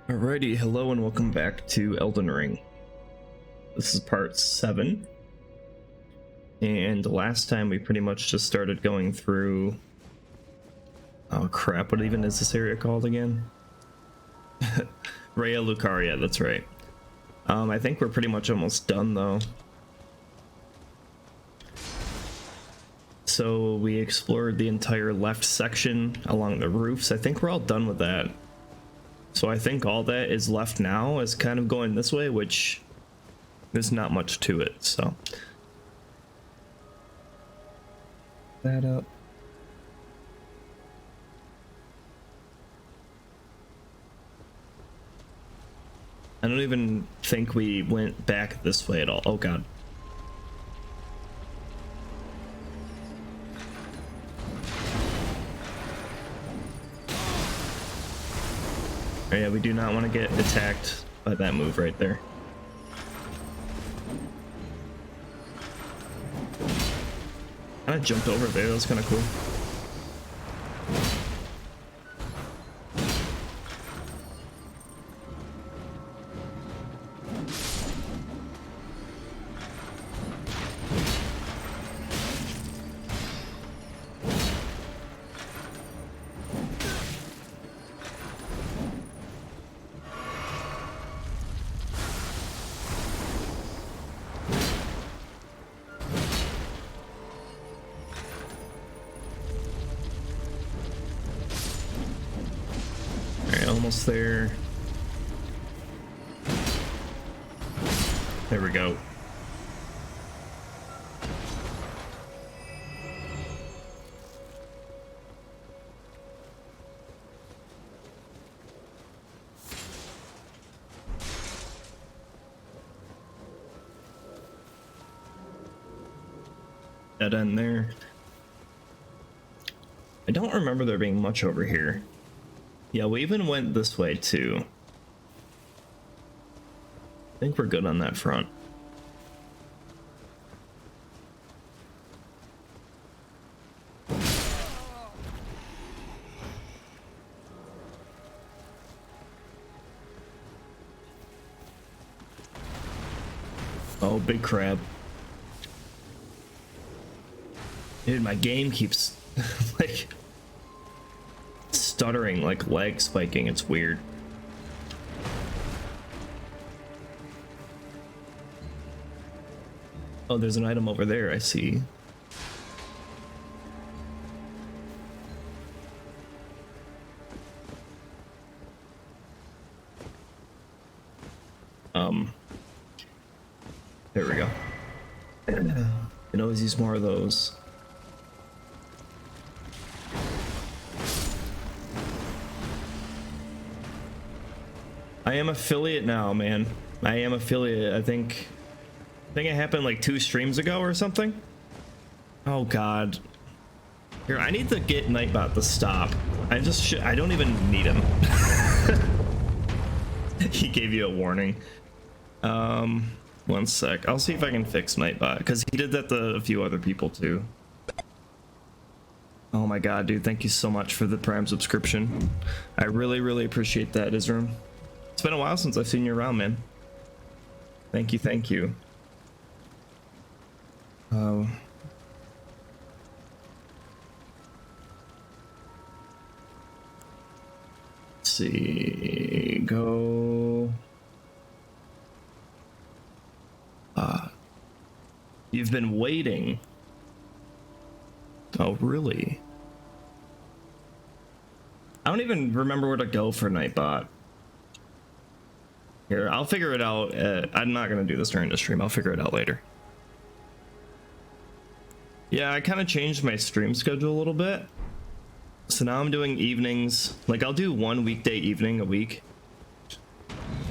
Alrighty, hello and welcome back to Elden Ring. This is part 7. And last time we pretty much just started going through... Oh crap, what even is this area called again? Raya Lucaria, that's right. I think we're pretty much almost done though. So we explored the entire left section along the roofs. I think we're all done with that. So I think all that is left now is kind of going this way, which there's not much to it, so. That up. I don't even think we went back this way at all. Oh god. Oh, yeah, we do not want to get attacked by that move right there. Kind of jumped over there, that was kind of cool. Almost there. There we go. Dead end there. I don't remember there being much over here. Yeah, we even went this way too. I think we're good on that front. Oh, big crab. Dude, my game keeps like stuttering, like lag spiking. It's weird. Oh, there's an item over there, I see. There we go. Can always use more of those. I am affiliate now, man. I am affiliate. I think it happened like 2 streams ago or something. Oh god. Here, I need to get Nightbot to stop. I don't even need him. He gave you a warning. One sec. I'll see if I can fix Nightbot, because he did that to a few other people too. Oh my god, dude, thank you so much for the Prime subscription. I really appreciate that, Isram. It's been a while since I've seen you around, man. Thank you, thank you. Let's see. Go. You've been waiting. Oh, really? I don't even remember where to go for Nightbot. Here, I'll figure it out. I'm not gonna do this during the stream. I'll figure it out later. Yeah, I kind of changed my stream schedule a little bit. So now I'm doing evenings. Like, I'll do one weekday evening a week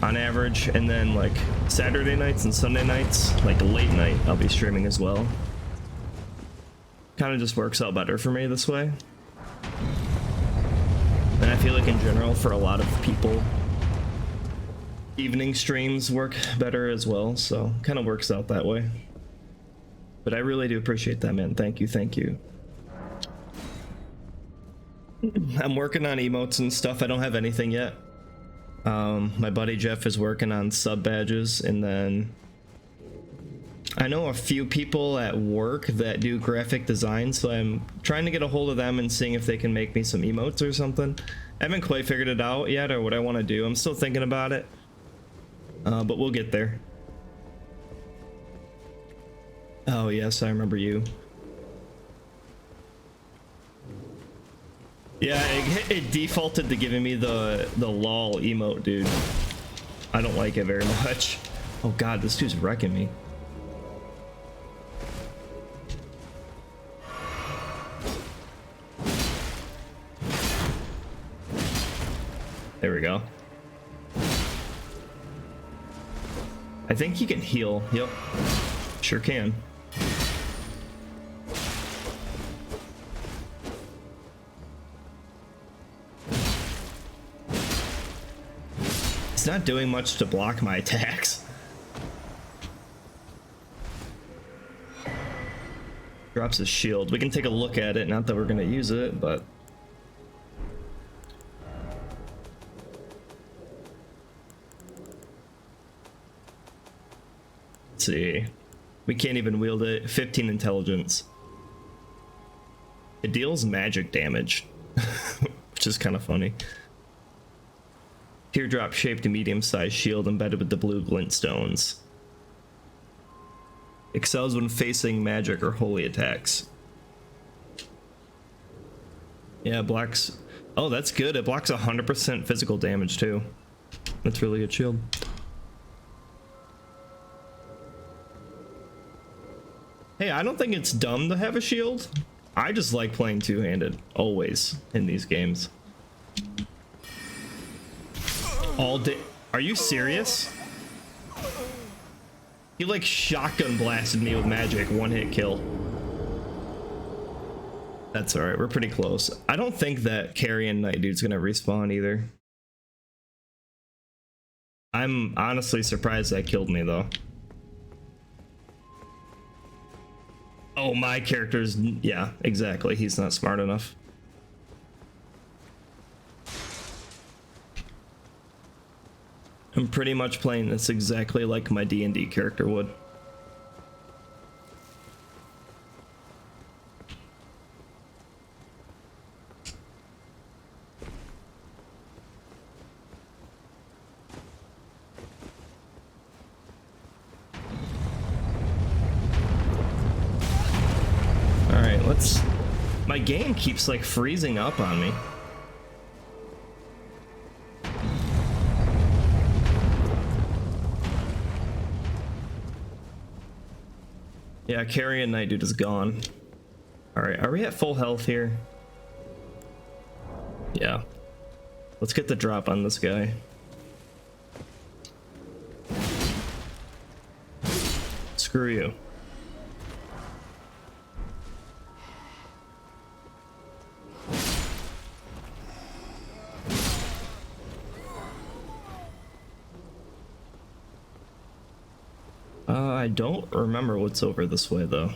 on average, and then like Saturday nights and Sunday nights, like late night, I'll be streaming as well. Kind of just works out better for me this way. And I feel like in general, for a lot of people, evening streams work better as well, so kind of works out that way. But I really do appreciate that, man. Thank you, thank you. I'm working on emotes and stuff. I don't have anything yet. My buddy Jeff is working on sub badges, and then I know a few people at work that do graphic design, so I'm trying to get a hold of them and seeing if they can make me some emotes or something. I haven't quite figured it out yet or what I want to do. I'm still thinking about it, but we'll get there. Oh yes, I remember you. Yeah, it defaulted to giving me the lol emote, dude. I don't like it very much. Oh god, this dude's wrecking me. There we go. I think you can heal. Yep. Sure can. It's not doing much to block my attacks. Drops his shield. We can take a look at it. Not that we're gonna use it, but let's see. We can't even wield it. 15 intelligence. It deals magic damage, which is kind of funny. Teardrop shaped medium-sized shield embedded with the blue glintstones. Excels when facing magic or holy attacks. Yeah, blocks. Oh, that's good. It blocks 100% physical damage too. That's really good shield. Hey, I don't think it's dumb to have a shield. I just like playing two-handed, always, in these games. All day. Are you serious? He like shotgun blasted me with magic, one hit kill. That's alright, we're pretty close. I don't think that Caria Knight dude's gonna respawn either. I'm honestly surprised that killed me though. Oh, my character's, yeah, exactly. He's not smart enough. I'm pretty much playing this exactly like my D&D character would. Alright, let's... My game keeps like freezing up on me. Yeah, Caria Knight dude is gone. Alright, are we at full health here? Yeah. Let's get the drop on this guy. Screw you. I don't remember what's over this way though.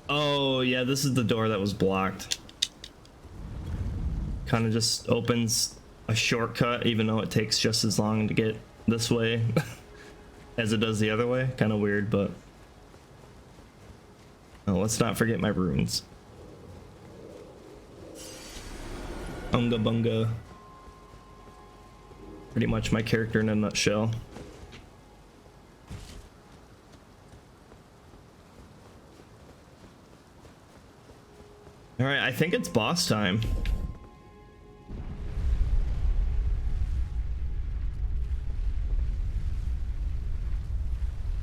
Oh yeah, this is the door that was blocked. Kind of just opens a shortcut even though it takes just as long to get this way as it does the other way. Kind of weird, but oh, let's not forget my runes. Unga bunga. Pretty much my character in a nutshell. All right, I think it's boss time.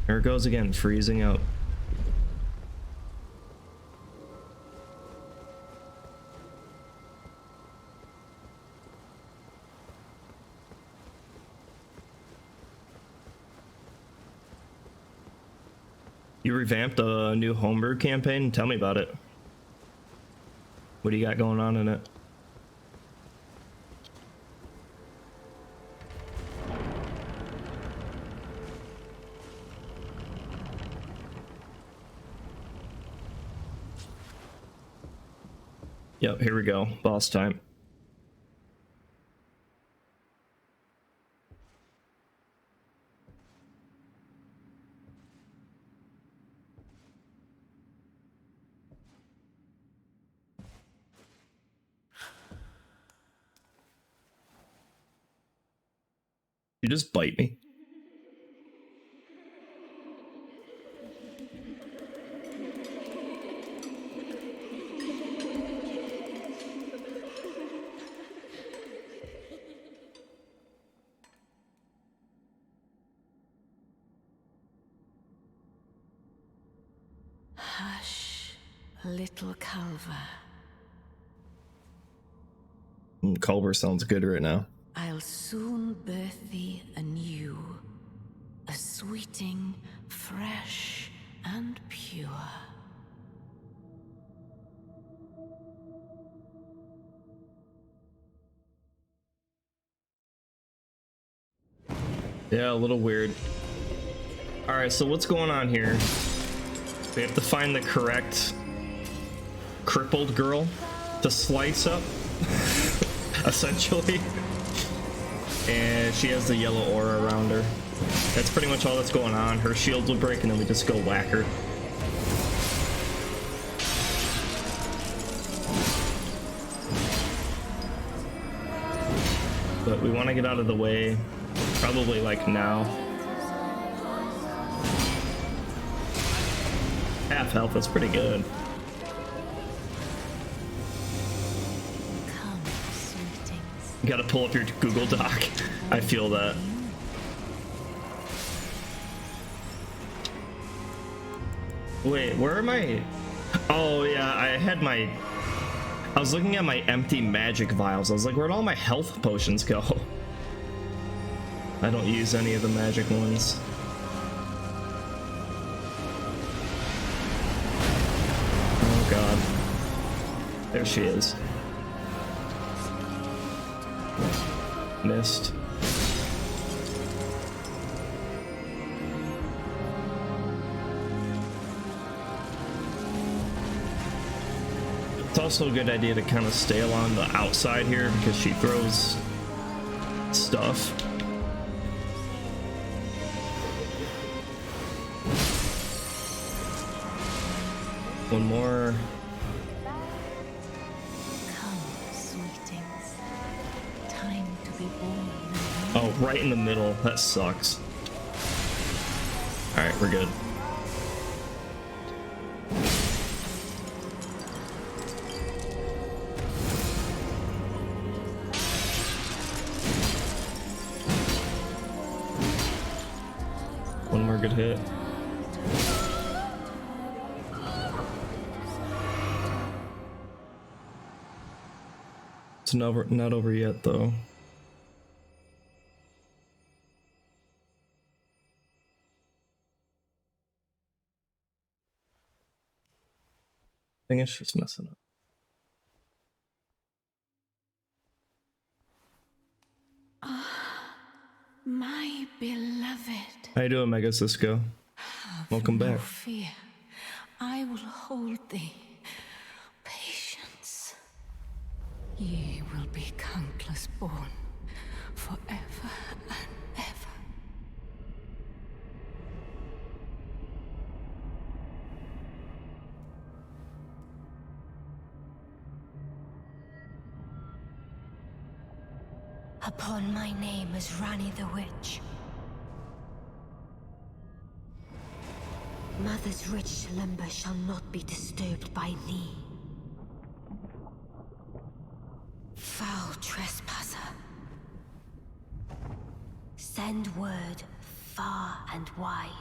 There it goes again, freezing up. You revamped a new homebrew campaign? Tell me about it. What do you got going on in it? Yep, here we go. Boss time. You just bite me. Hush, little Culver. Culver sounds good right now. I'll soon birth thee anew, a sweeting, fresh and pure. Yeah, a little weird. Alright, so what's going on here? We have to find the correct crippled girl to slice up, essentially. And she has the yellow aura around her. That's pretty much all that's going on. Her shields will break and then we just go whack her. But we want to get out of the way, probably like now. Half health, that's pretty good. Come, sweetings. You gotta pull up your Google Doc. I feel that. Wait, where am I? Oh yeah, I was looking at my empty magic vials. I was like, where'd all my health potions go? I don't use any of the magic ones. Oh god. There she is. Missed. It's also a good idea to kind of stay along the outside here because she throws stuff. One more. Come, sweetings. Time to be born. Oh, right in the middle. That sucks. Alright, we're good. One more good hit. It's not over yet, though. I think it's just messing up. My beloved. How you doing, Mega Cisco? Welcome No back. fear. I will hold thee. Patience. Ye will be countless born forever and ever. Upon my name as Rani the Witch. Mother's rich slumber shall not be disturbed by thee. Foul trespasser. Send word far and wide.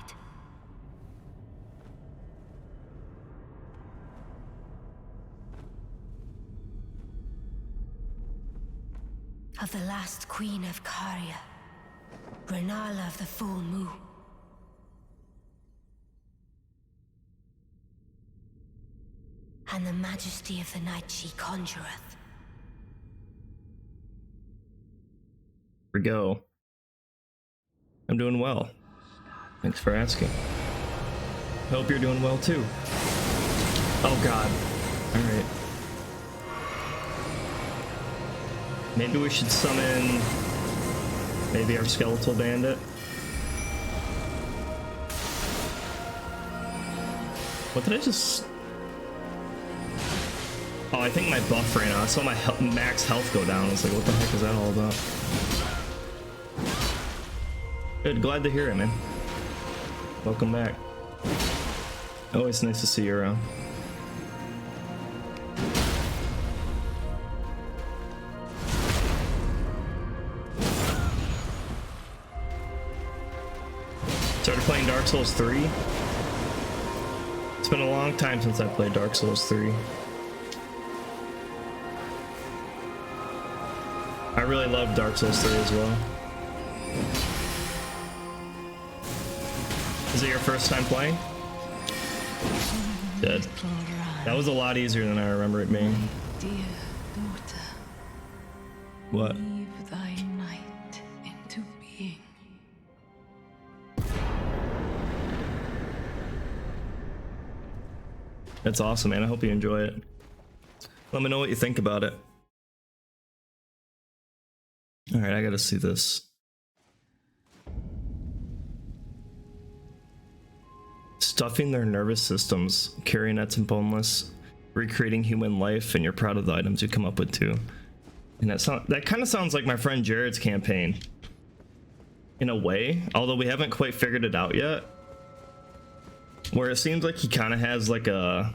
Of the last queen of Caria, Rennala of the full moon. And the majesty of the night she conjureth. Here we go. I'm doing well. Thanks for asking. Hope you're doing well too. Oh god. Alright. Maybe we should summon maybe our skeletal bandit. What did I just... Oh, I think my buff ran out. I saw my max health go down. I was like, what the heck is that all about? Good, glad to hear it, man. Welcome back. Always nice to see you around. Started playing Dark Souls 3. It's been a long time since I played Dark Souls 3. I really love Dark Souls 3 as well. Is it your first time playing? Good. That was a lot easier than I remember it being. Dear daughter, What? weave thy night into being. That's awesome, man. I hope you enjoy it. Let me know what you think about it. Alright, I gotta see this. Stuffing their nervous systems, marionettes and boneless, recreating human life, and you're proud of the items you come up with too. And that kind of sounds like my friend Jared's campaign. In a way, although we haven't quite figured it out yet. Where it seems like he kind of has like a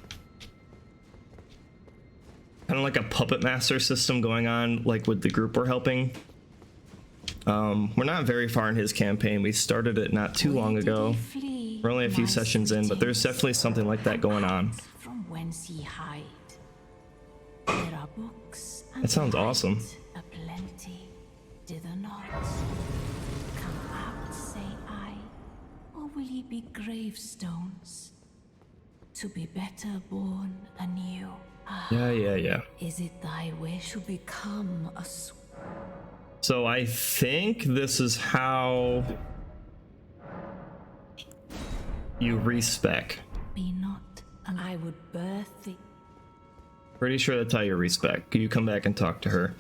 puppet master system going on, like with the group we're helping. We're not very far in his campaign. We started it not too long ago. We're only a few sessions in, but there's definitely something like that going on. From whence ye hide. There are books and That sounds awesome. aplenty. Dither not. Come out, say I, or will ye be gravestones? To be better born anew. Yeah. Is it thy wish to become a So I think this is how you respec. be not, and I would birth thee. Pretty sure that's how you respec. You come back and talk to her.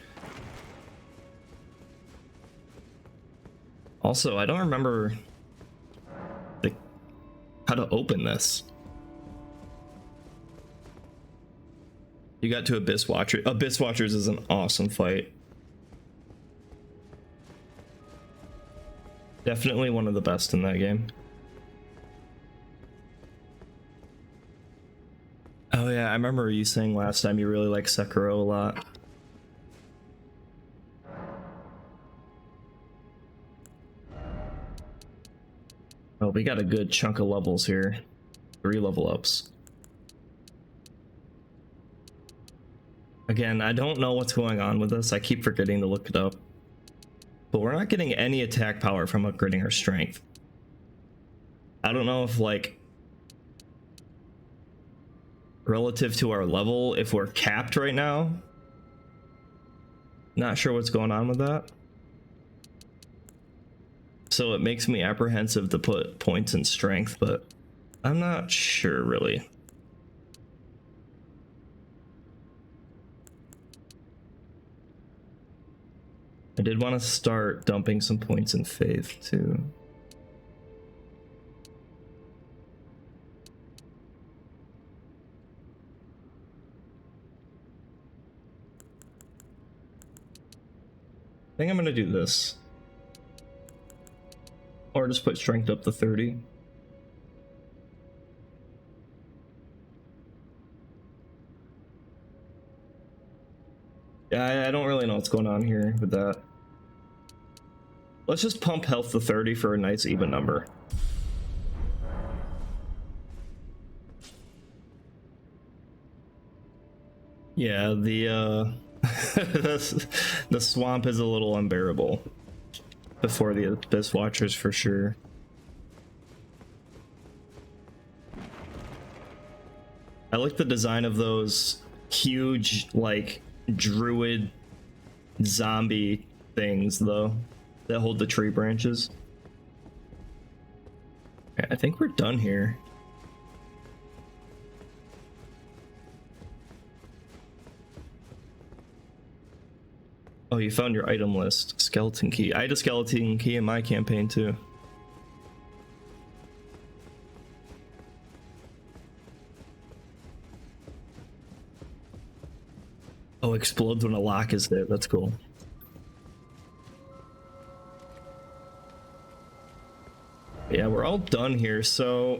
Also, I don't remember how to open this. You got to Abyss Watcher. Abyss Watchers is an awesome fight. Definitely one of the best in that game. Oh yeah, I remember you saying last time you really like Sekiro a lot. Oh, we got a good chunk of levels here. 3 level ups. Again, I don't know what's going on with this. I keep forgetting to look it up. But we're not getting any attack power from upgrading our strength. I don't know if, like, relative to our level, if we're capped right now. Not sure what's going on with that. So it makes me apprehensive to put points in strength, but I'm not sure really. I did want to start dumping some points in faith too. I think I'm gonna do this. Or just put strength up to 30. Yeah, I don't really know what's going on here with that. Let's just pump health to 30 for a nice even number. Yeah, the the swamp is a little unbearable before the Abyss Watchers for sure. I like the design of those huge, like, druid zombie things though that hold the tree branches. Okay, I think we're done here. Oh, you found your item list. Skeleton key. I had a skeleton key in my campaign too. Oh, explodes when a lock is there. That's cool. Yeah, we're all done here, so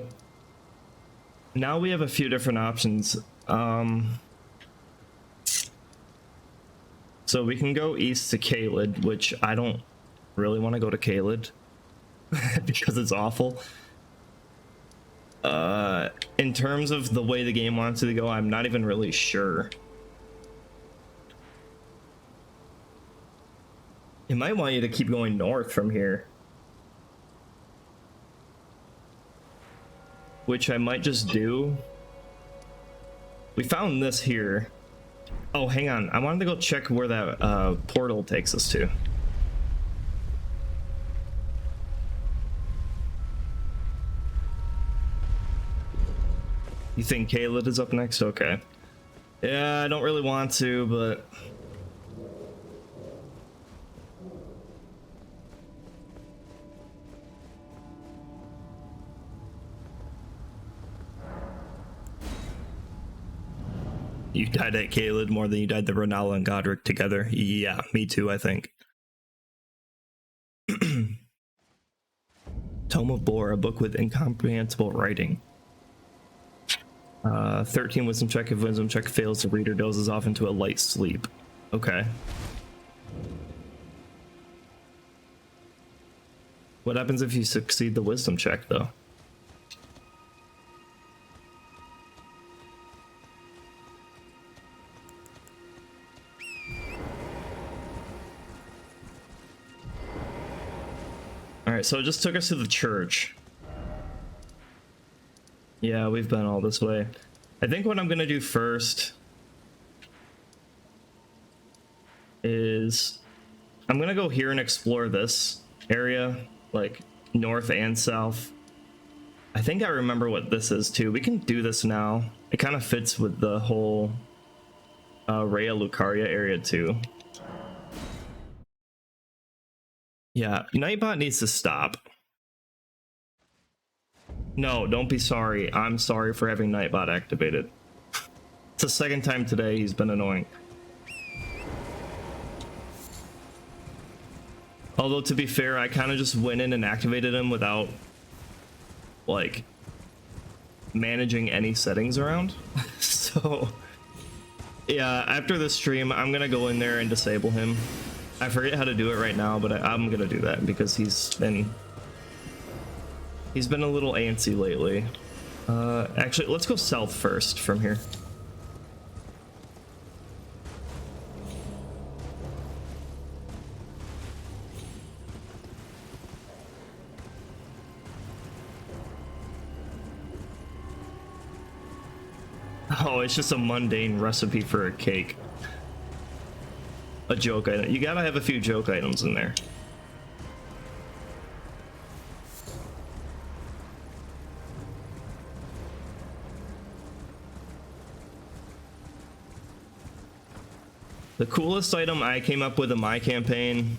now we have a few different options. So we can go east to Caelid, which I don't really want to go to Caelid because it's awful. In terms of the way the game wants it to go, I'm not even really sure. It might want you to keep going north from here, which I might just do. We found this here. Oh, hang on. I wanted to go check where that portal takes us to. You think Caelid is up next? Okay. Yeah, I don't really want to, but... You died at Caelid more than you died to Rennala and Godric together. Yeah, me too, I think. Tome of Bore, a book with incomprehensible writing. 13 wisdom check. If wisdom check fails, the reader dozes off into a light sleep. Okay. What happens if you succeed the wisdom check, though? Alright, so it just took us to the church. Yeah, we've been all this way. I think what I'm gonna do first is I'm gonna go here and explore this area, like north and south. I think I remember what this is too. We can do this now. It kind of fits with the whole Raya Lucaria area too. Yeah, Nightbot needs to stop. No, don't be sorry. I'm sorry for having Nightbot activated. It's the second time today he's been annoying. Although, to be fair, I kind of just went in and activated him without, like, managing any settings around. So, yeah, after this stream, I'm gonna go in there and disable him. I forget how to do it right now, but I'm gonna do that because he's been a little antsy lately. Actually, let's go south first from here. Oh, it's just a mundane recipe for a cake. A joke item. You gotta have a few joke items in there. The coolest item I came up with in my campaign,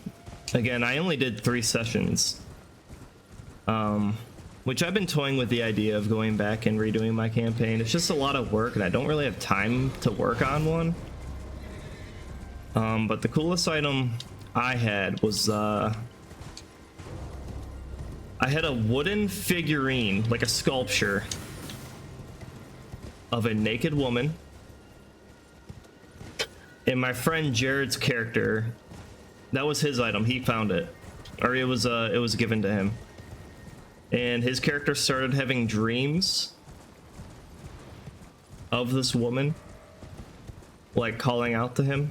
again, I only did 3 sessions, which I've been toying with the idea of going back and redoing my campaign. It's just a lot of work and I don't really have time to work on one. But the coolest item I had was, I had a wooden figurine, like a sculpture, of a naked woman. And my friend Jared's character, that was his item. He found it, or it was given to him. And his character started having dreams of this woman, like calling out to him.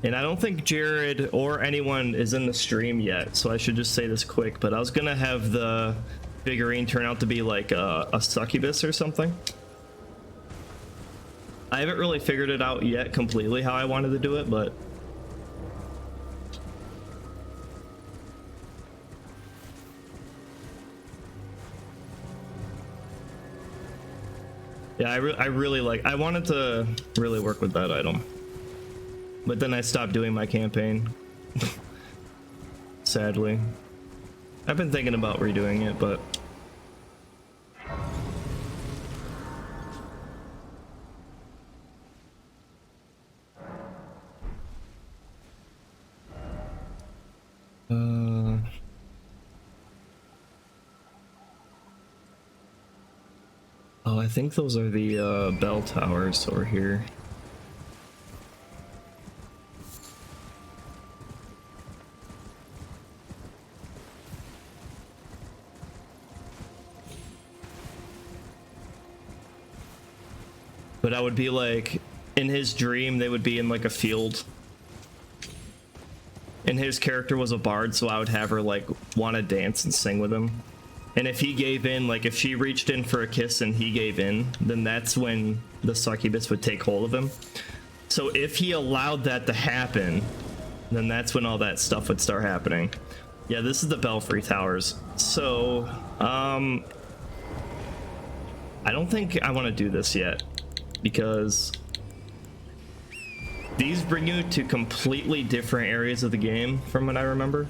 And I don't think Jared or anyone is in the stream yet, so I should just say this quick, but I was gonna have the figurine turn out to be like a succubus or something. I haven't really figured it out yet completely how I wanted to do it, but yeah, I really like, I wanted to really work with that item, but then I stopped doing my campaign. Sadly. I've been thinking about redoing it, but Oh, I think those are the bell towers over here. But I would be like, in his dream, they would be in like a field. And his character was a bard, so I would have her like want to dance and sing with him. And if he gave in, like if she reached in for a kiss and he gave in, then that's when the succubus would take hold of him. So if he allowed that to happen, then that's when all that stuff would start happening. Yeah, this is the Belfry Towers. So, I don't think I want to do this yet, because these bring you to completely different areas of the game from what I remember.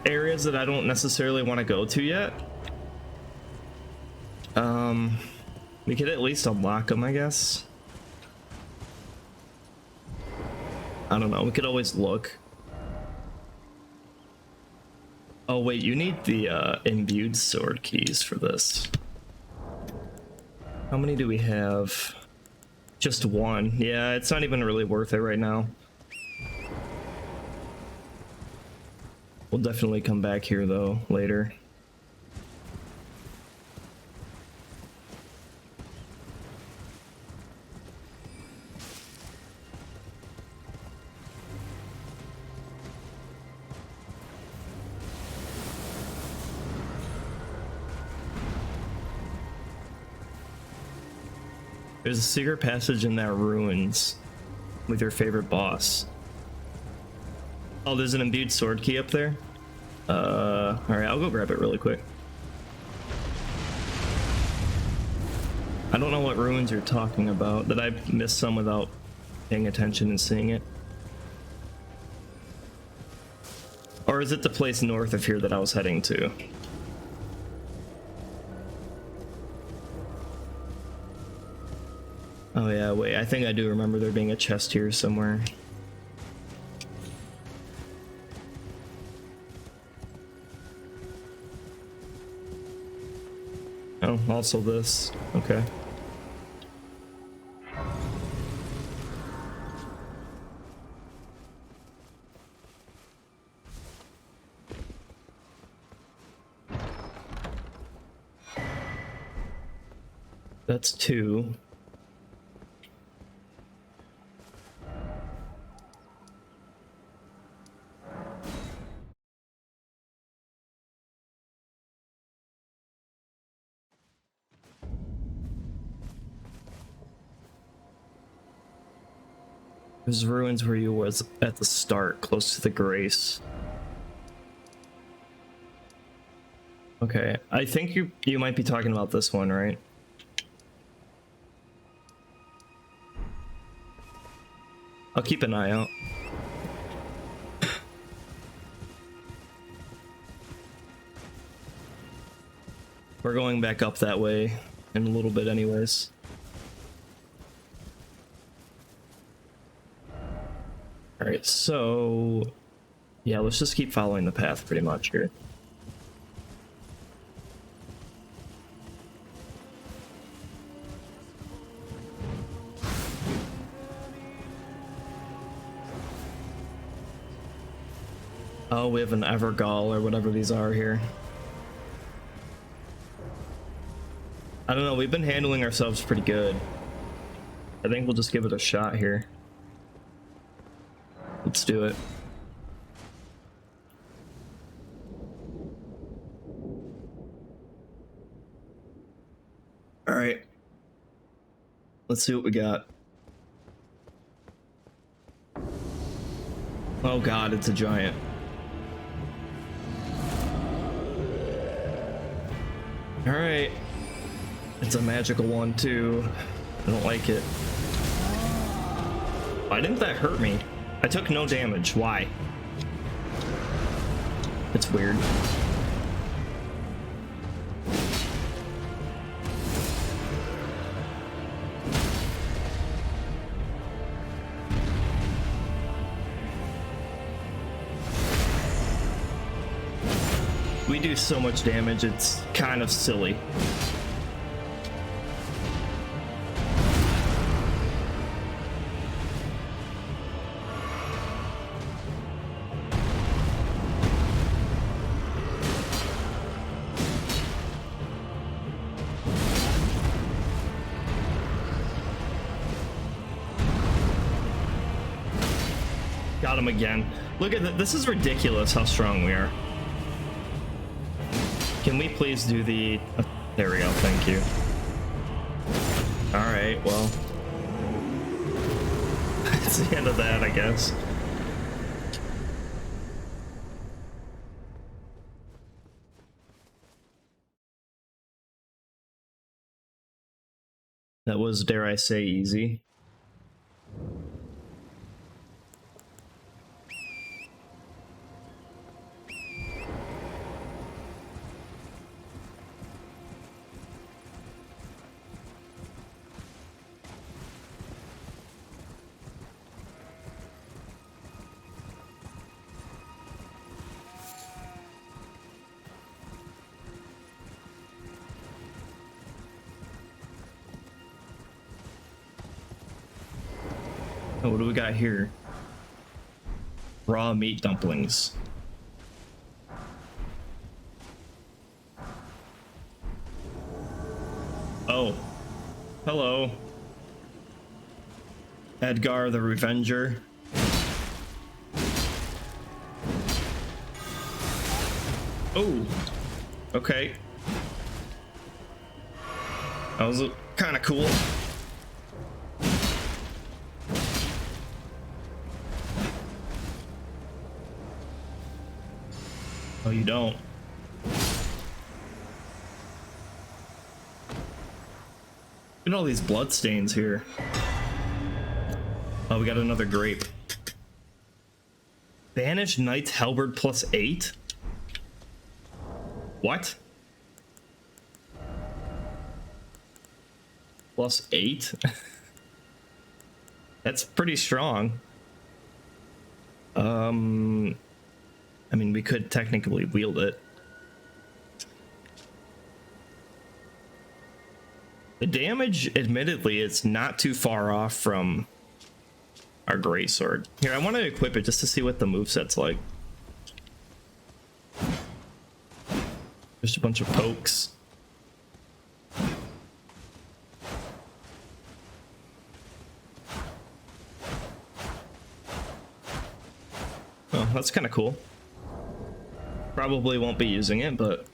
Areas that I don't necessarily want to go to yet. We could at least unlock them, I guess. I don't know, we could always look. Oh wait, you need the imbued sword keys for this. How many do we have? Just one. Yeah, it's not even really worth it right now. We'll definitely come back here though later. There's a secret passage in that ruins with your favorite boss. Oh, there's an imbued sword key up there. Alright, I'll go grab it really quick. I don't know what ruins you're talking about. Did I miss some without paying attention and seeing it? Or is it the place north of here that I was heading to? Oh yeah, wait, I think I do remember there being a chest here somewhere. Oh, also this. Okay. That's two. There's ruins where you was at the start, close to the Grace. Okay, I think you might be talking about this one, right? I'll keep an eye out. We're going back up that way in a little bit anyways. Alright, so yeah, let's just keep following the path pretty much here. Oh, we have an Evergall or whatever these are here. I don't know, we've been handling ourselves pretty good. I think we'll just give it a shot here. Let's do it. All right. Let's see what we got. Oh god, it's a giant. All right. It's a magical one too. I don't like it. Why didn't that hurt me? I took no damage. Why? It's weird. we do so much damage, it's kind of silly. Got him again. Look at that. This is ridiculous how strong we are. Can we please do the... there we go. Thank you. Alright, well. That's the end of that, I guess. That was, dare I say, easy. Oh, what do we got here? Raw meat dumplings. Oh. Hello. Edgar the Revenger. Oh. Okay. That was kind of cool. Oh, you don't. Look at all these blood stains here. Oh, we got another grape. Banished Knight's Halberd +8? What? +8? That's pretty strong. I mean, we could technically wield it. The damage, admittedly, is not too far off from our greatsword. Here, I want to equip it just to see what the moveset's like. Just a bunch of pokes. Oh, that's kind of cool. Probably won't be using it, but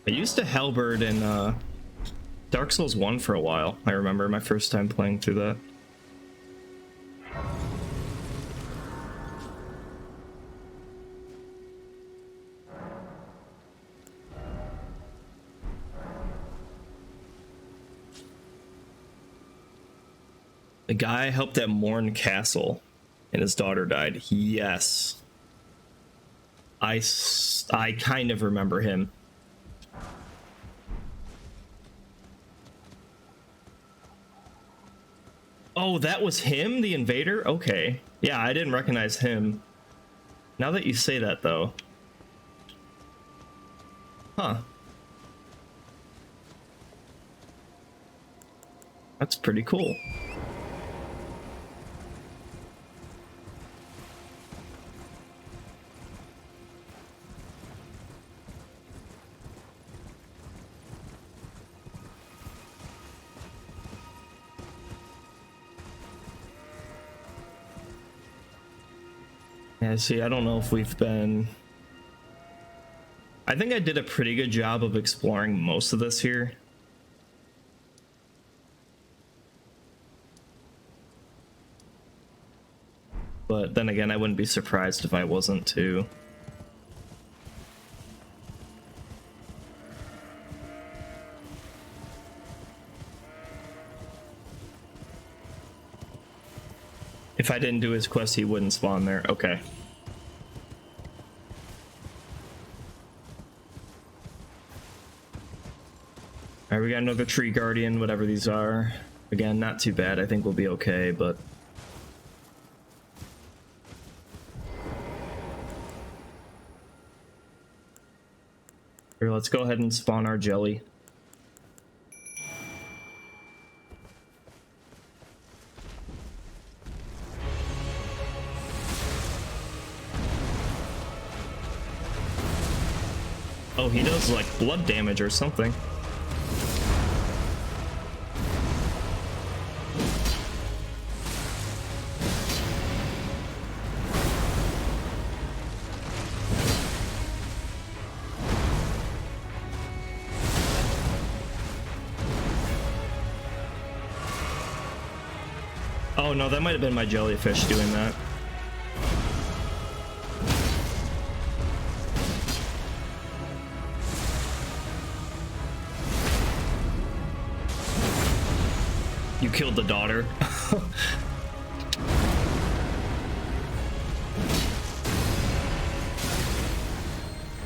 I used a halberd in Dark Souls 1 for a while. I remember my first time playing through that. The guy helped at Morn Castle and his daughter died. Yes. I kind of remember him. Oh, that was him, the invader? Okay. Yeah, I didn't recognize him. Now that you say that, though. Huh. That's pretty cool. Yeah, see, I don't know if we've been... I think I did a pretty good job of exploring most of this here. But then again, I wouldn't be surprised if I wasn't too. If I didn't do his quest, he wouldn't spawn there. Okay. Alright, we got another tree guardian, whatever these are. Again, not too bad. I think we'll be okay, but... Here, let's go ahead and spawn our jelly. Oh, he does like blood damage or something. Oh no, that might have been my jellyfish doing that. You killed the daughter.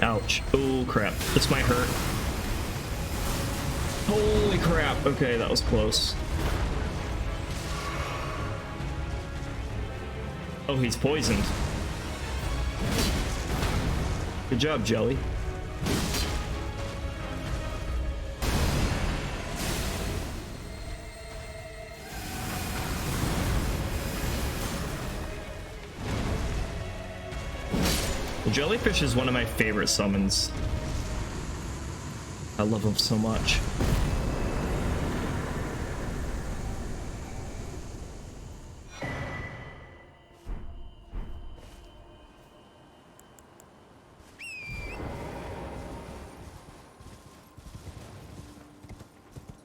Ouch. Oh crap. This might hurt. Holy crap. Okay, that was close. Oh, he's poisoned. Good job, Jelly. The jellyfish is one of my favorite summons. I love him so much.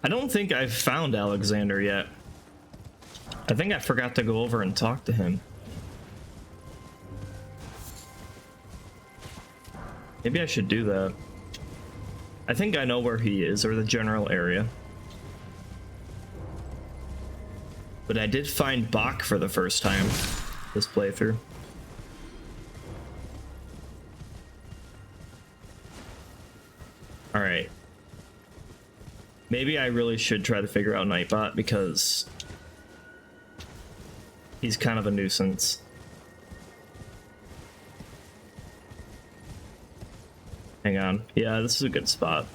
I don't think I've found Alexander yet. I think I forgot to go over and talk to him. Maybe I should do that. I think I know where he is, or the general area. But I did find Bach for the first time this playthrough. Alright. Maybe I really should try to figure out Nightbot because he's kind of a nuisance. Hang on. Yeah, this is a good spot.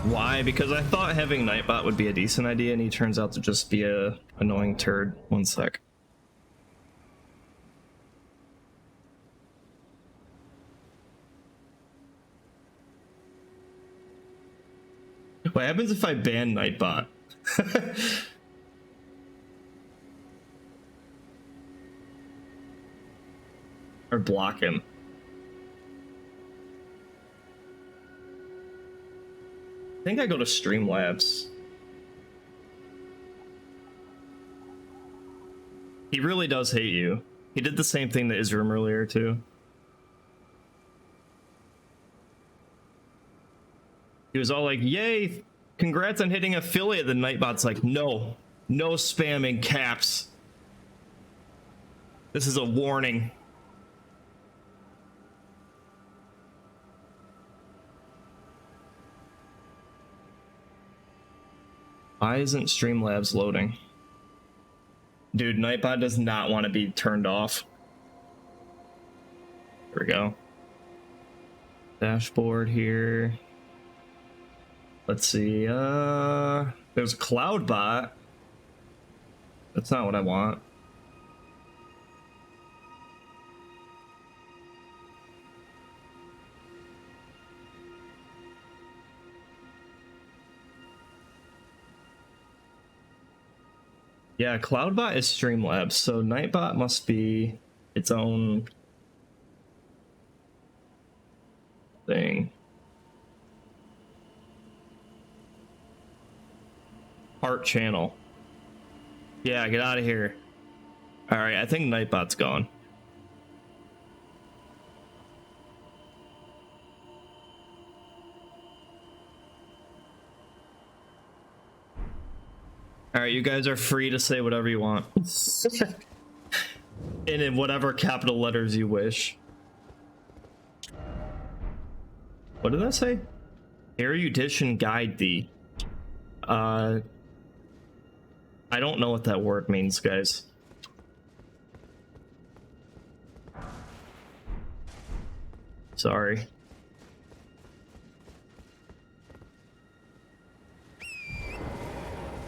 Why? Because I thought having Nightbot would be a decent idea, and he turns out to just be a annoying turd. One sec. What happens if I ban Nightbot? Or block him? I think I go to Streamlabs. He really does hate you. He did the same thing to Isram earlier too. He was all like, yay, congrats on hitting affiliate. The Nightbot's like, no spamming caps. This is a warning. Why isn't Streamlabs loading? Dude, Nightbot does not want to be turned off. Here we go. Dashboard here. Let's see, there's a Cloudbot. That's not what I want. Yeah, Cloudbot is Streamlabs, so Nightbot must be its own thing. Art channel. Yeah, get out of here. Alright, I think Nightbot's gone. Alright, you guys are free to say whatever you want. And in whatever capital letters you wish. What did that say? Erudition guide thee. I don't know what that word means, guys. Sorry.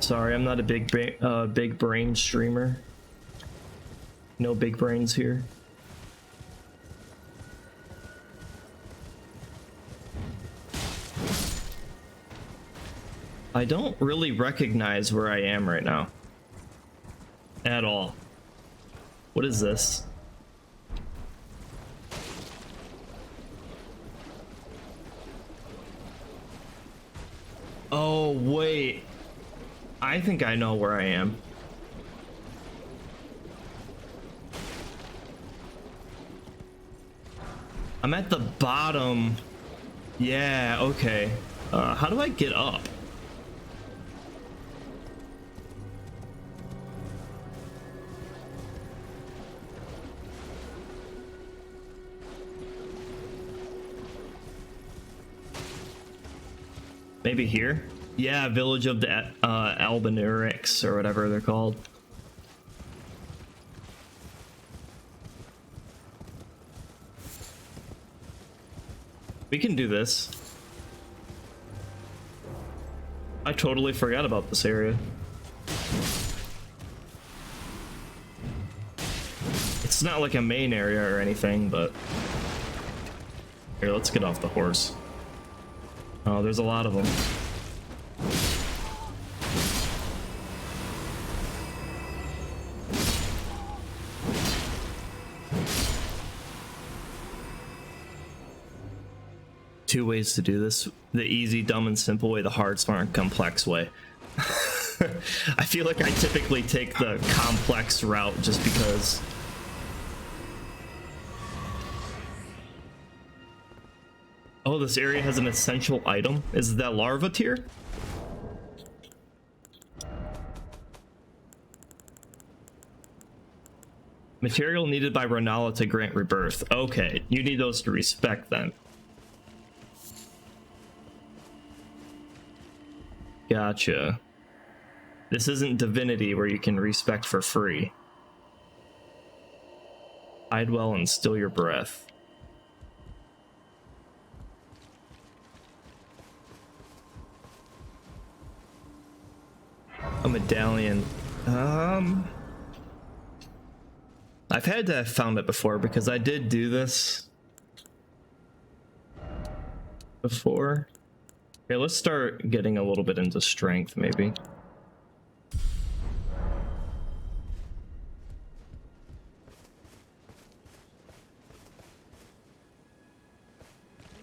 Sorry, I'm not a big brain streamer. No big brains here. I don't really recognize where I am right now. At all. What is this? Oh, wait. I think I know where I am. I'm at the bottom. Yeah, okay. How do I get up? Maybe here? Yeah, Village of the Albanurics or whatever they're called. We can do this. I totally forgot about this area. It's not like a main area or anything, but... Here, let's get off the horse. Oh, there's a lot of them. Two ways to do this: the easy, dumb, and simple way, the hard, smart, and complex way. I feel like I typically take the complex route just because. Oh, this area has an essential item. Is that larva tier? Material needed by Rennala to grant rebirth. Okay, you need those to respect then. Gotcha. This isn't Divinity where you can respect for free. Hide well and still your breath. A medallion. I've had to have found it before because I did do this before. Okay, let's start getting a little bit into strength, maybe.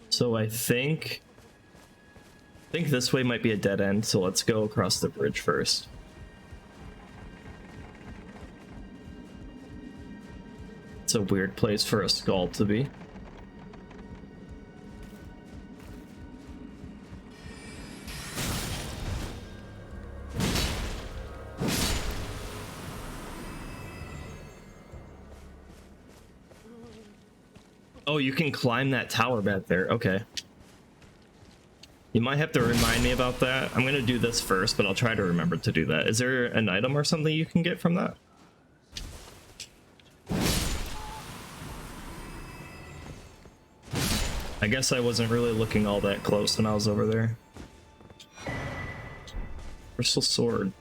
So I think this way might be a dead end, so let's go across the bridge first. It's a weird place for a skull to be. Oh, you can climb that tower back there. Okay. You might have to remind me about that. I'm gonna do this first, but I'll try to remember to do that. Is there an item or something you can get from that? I guess I wasn't really looking all that close when I was over there. Crystal sword.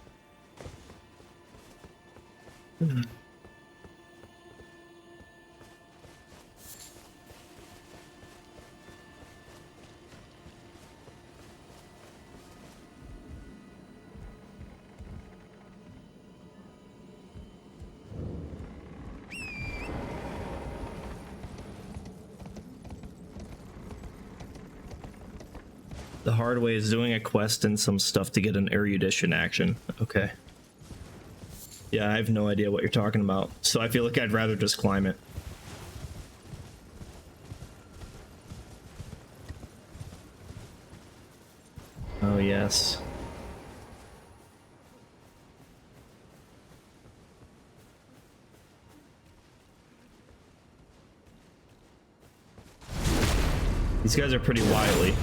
The hard way is doing a quest and some stuff to get an erudition action. Okay. Yeah, I have no idea what you're talking about, so I feel like I'd rather just climb it. Oh, yes. These guys are pretty wily.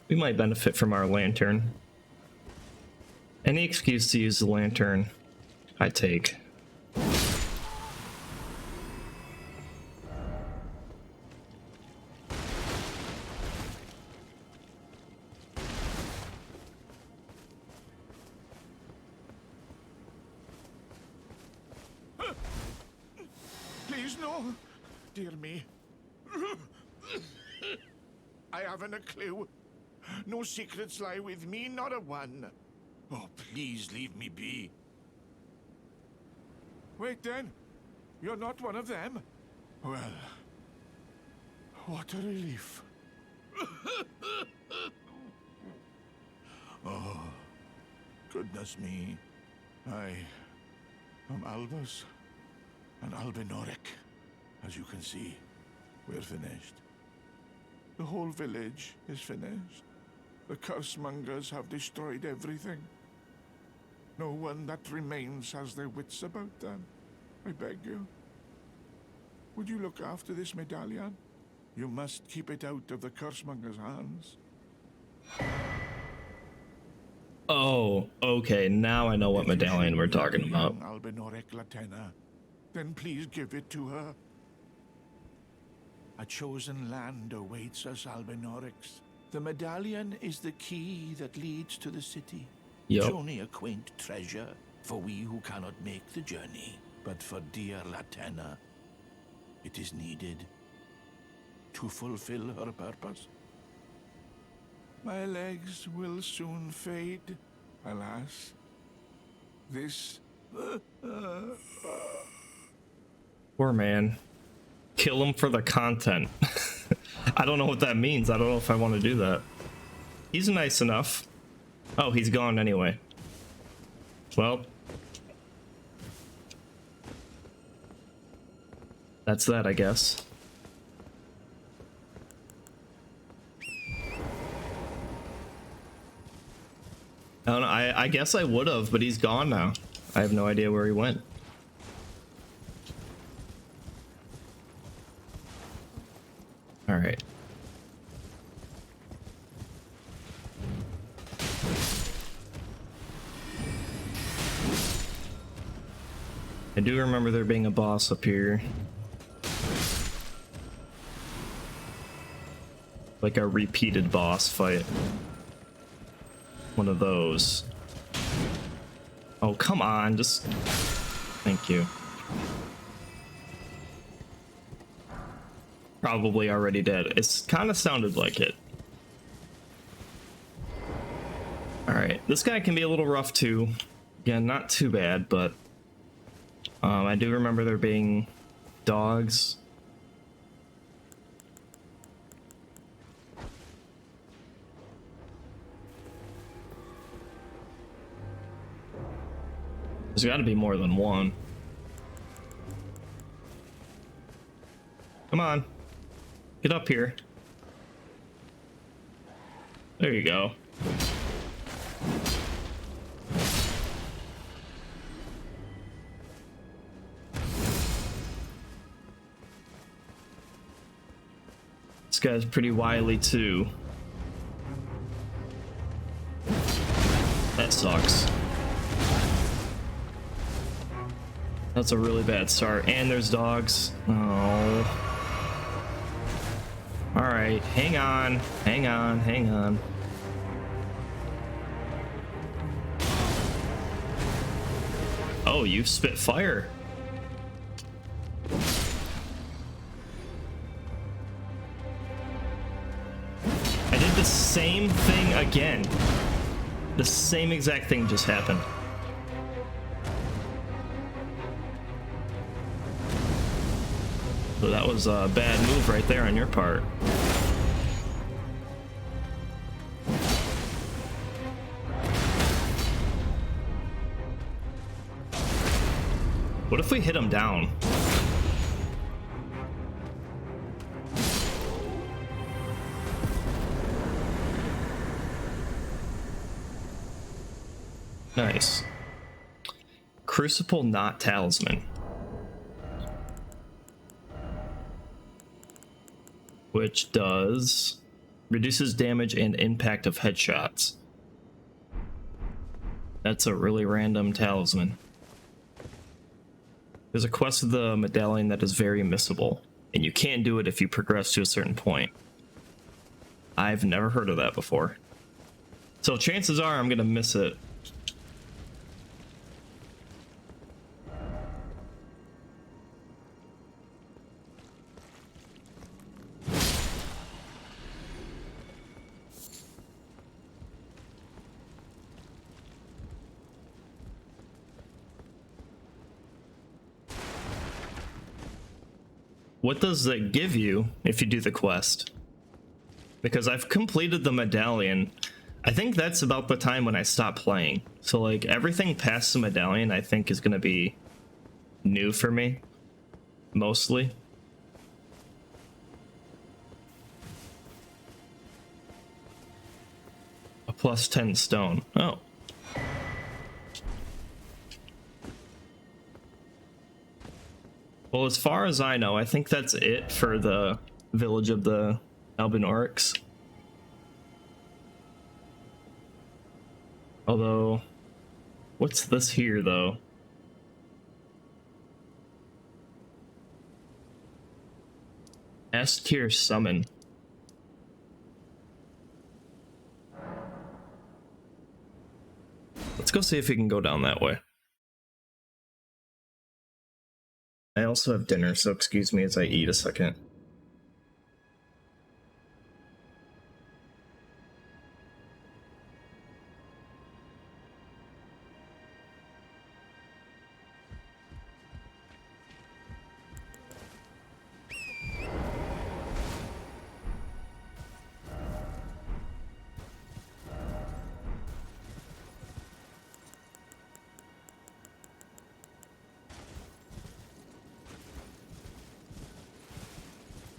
We might benefit from our lantern. Any excuse to use the lantern, I take. Please, no. Dear me. I haven't a clue. No secrets lie with me, not a one. Oh, please leave me be. Wait then. You're not one of them? Well, what a relief. Oh, goodness me. I am Albus and Albinoric. As you can see, we're finished. The whole village is finished. The cursemongers have destroyed everything. No one that remains has their wits about them. I beg you. Would you look after this medallion? You must keep it out of the cursemongers' hands. Oh, okay. Now I know what medallion we're talking about. Albinoric Latena. Then please give it to her. A chosen land awaits us, Albinorics. The medallion is the key that leads to the city. Yep. It's only a quaint treasure for we who cannot make the journey. But for dear Latena, it is needed to fulfill her purpose. My legs will soon fade, alas. This... Poor man. Kill him for the content. I don't know what that means. I don't know if I want to do that. He's nice enough. Oh, he's gone anyway. Well. That's that, I guess. I don't know. I guess I would have, but he's gone now. I have no idea where he went. All right. I do remember there being a boss up here. Like a repeated boss fight. One of those. Oh, come on, just... Thank you. Probably already dead. It's kind of sounded like it. Alright, this guy can be a little rough too. Again, not too bad, but... I do remember there being dogs. There's got to be more than one. Come on. Get up here. There you go. This guy's pretty wily too. That sucks. That's a really bad start. And there's dogs. Oh. Alright, hang on. Hang on, hang on. Oh, you've spit fire. I did the same thing again. The same exact thing just happened. So that was a bad move right there on your part. What if we hit him down? Nice. Crucible, not talisman. Which does Reduces damage and impact of headshots. That's a really random talisman. There's a quest with the medallion that is very missable, and you can't do it if you progress to a certain point. I've never heard of that before. So chances are I'm gonna miss it. What does that give you if you do the quest? Because I've completed the medallion. I think that's about the time when I stopped playing. So like everything past the medallion I think is gonna be new for me. Mostly. A plus 10 stone. Oh. Well, as far as I know, I think that's it for the village of the Albinorics. Although, what's this here, though? S-tier summon. Let's go see if we can go down that way. I also have dinner, so excuse me as I eat a second.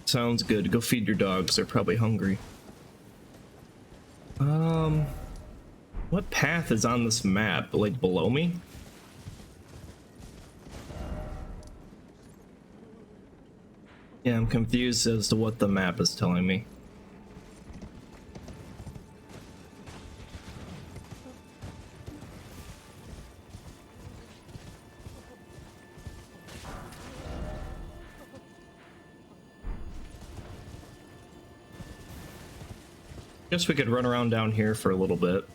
Sounds good. Go feed your dogs. They're probably hungry. What path is on this map? Like below me? Yeah, I'm confused as to what the map is telling me. Guess we could run around down here for a little bit.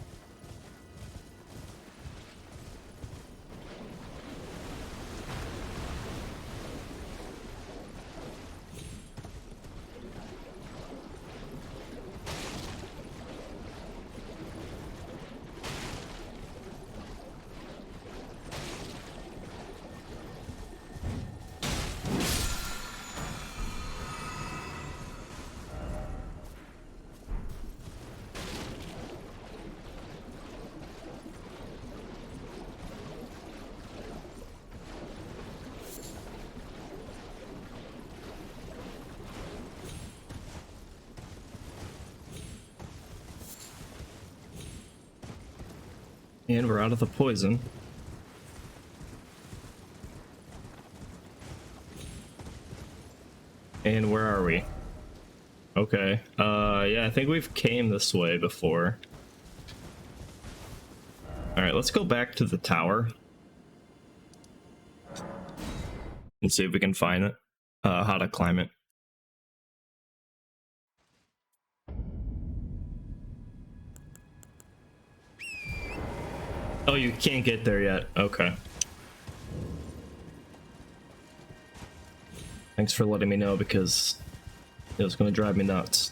And we're out of the poison. And where are we? Okay. Yeah, I think we've came this way before. Alright, let's go back to the tower. And see if we can find it. How to climb it. Oh, you can't get there yet. Okay. Thanks for letting me know because it was going to drive me nuts.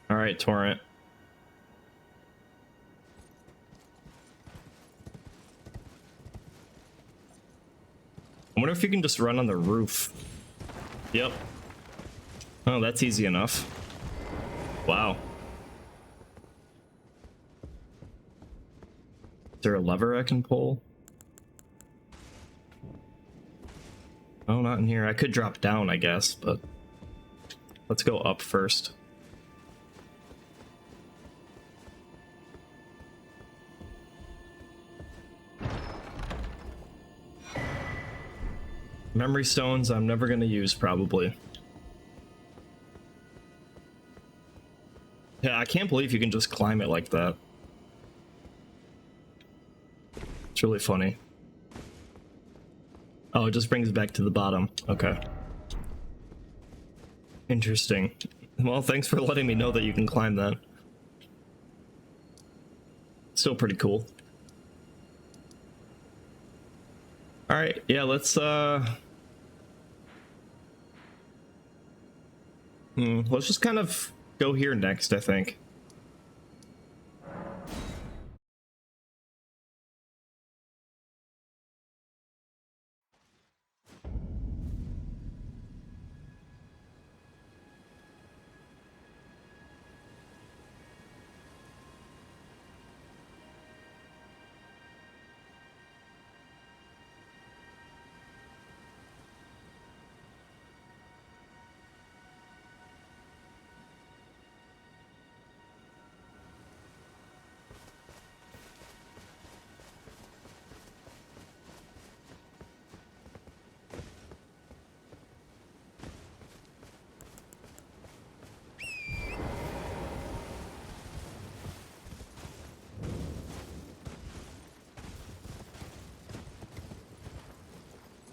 All right, Torrent. I wonder if you can just run on the roof. Yep. Oh, that's easy enough. Wow. Is there a lever I can pull? Oh, not in here. I could drop down, I guess, but let's go up first. Memory stones I'm never gonna use, probably. Yeah, I can't believe you can just climb it like that. It's really funny. Oh, it just brings it back to the bottom. Okay. Interesting. Well, thanks for letting me know that you can climb that. Still pretty cool. Alright, yeah, let's let's just kind of go here next, I think.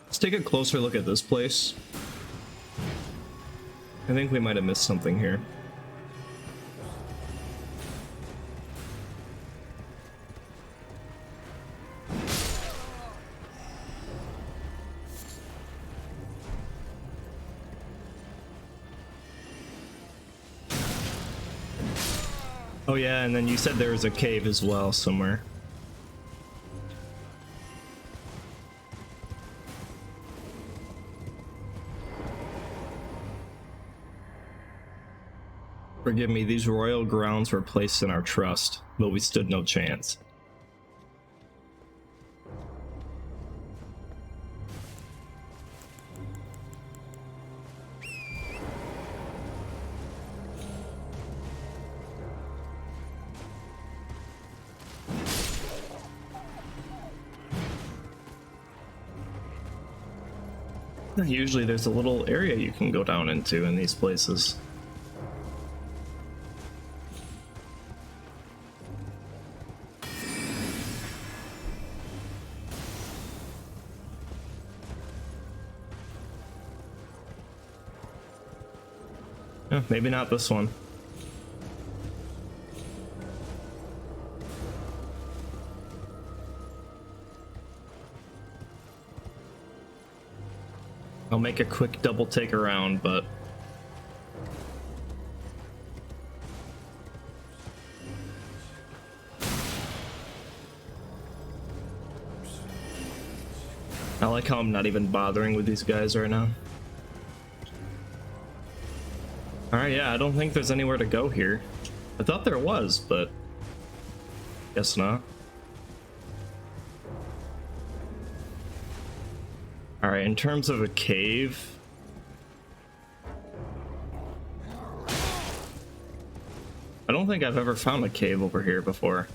Let's take a closer look at this place. I think we might have missed something here. Oh yeah, and then you said there was a cave as well somewhere. Forgive me, these royal grounds were placed in our trust, but we stood no chance. Usually there's a little area you can go down into in these places. Maybe not this one. I'll make a quick double take around, but I like how I'm not even bothering with these guys right now. Alright, yeah, I don't think there's anywhere to go here. I thought there was, but guess not. Alright, in terms of a cave, I don't think I've ever found a cave over here before.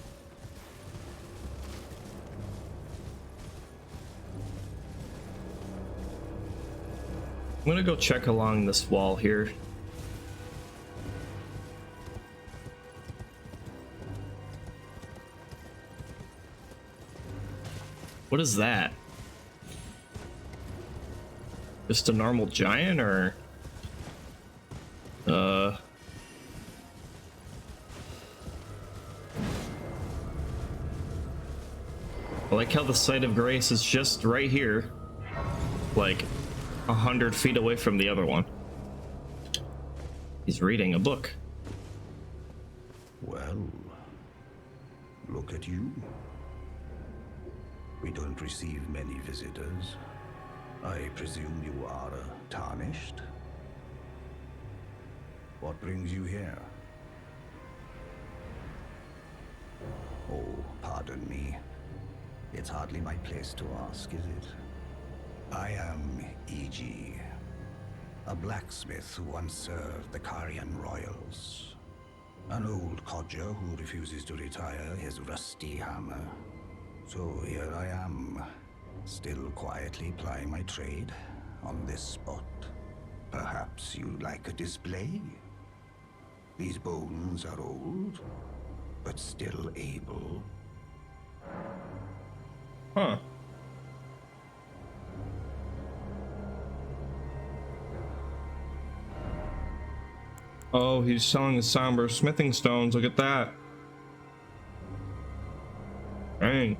I'm gonna go check along this wall here. What is that? Just a normal giant, or I like how the site of grace is just right here, like 100 feet away from the other one. He's reading a book. Well, look at you. We don't receive many visitors. I presume you are tarnished? What brings you here? Oh, pardon me. It's hardly my place to ask, is it? I am E.G., a blacksmith who once served the Carian royals. An old codger who refuses to retire his rusty hammer. So here I am, still quietly plying my trade, on this spot. Perhaps you'd like a display? These bones are old, but still able. Huh. Oh, he's selling the somber smithing stones. Look at that. Dang.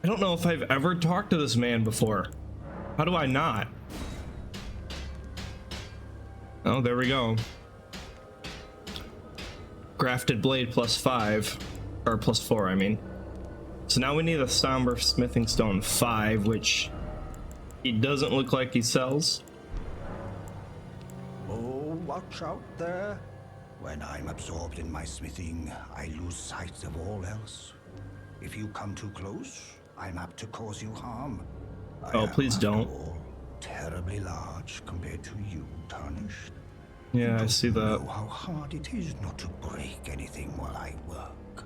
I don't know if I've ever talked to this man before. How do I not? Oh, there we go. Grafted blade +5. Or +4, I mean. So now we need a somber smithing stone 5, which he doesn't look like he sells. Oh, watch out there. When I'm absorbed in my smithing, I lose sight of all else. If you come too close, I'm apt to cause you harm. Oh, please don't. All, terribly large compared to you, Tarnished. Yeah, I see You that. know how hard it is not to break anything while I work.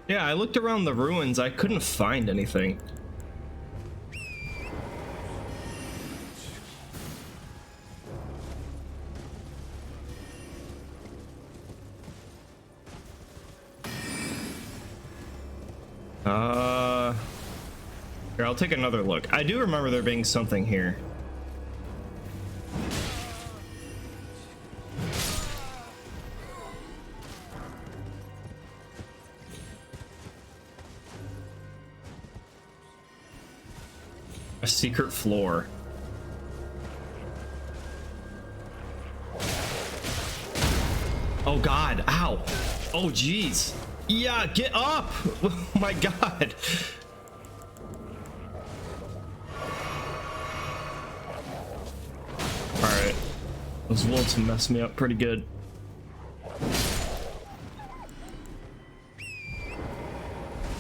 Yeah, I looked around the ruins. I couldn't find anything. Here, I'll take another look. I do remember there being something here. A secret floor. Oh God, ow. Oh jeez. Yeah, get up. Oh my God. All right. Those wolves messed me up pretty good.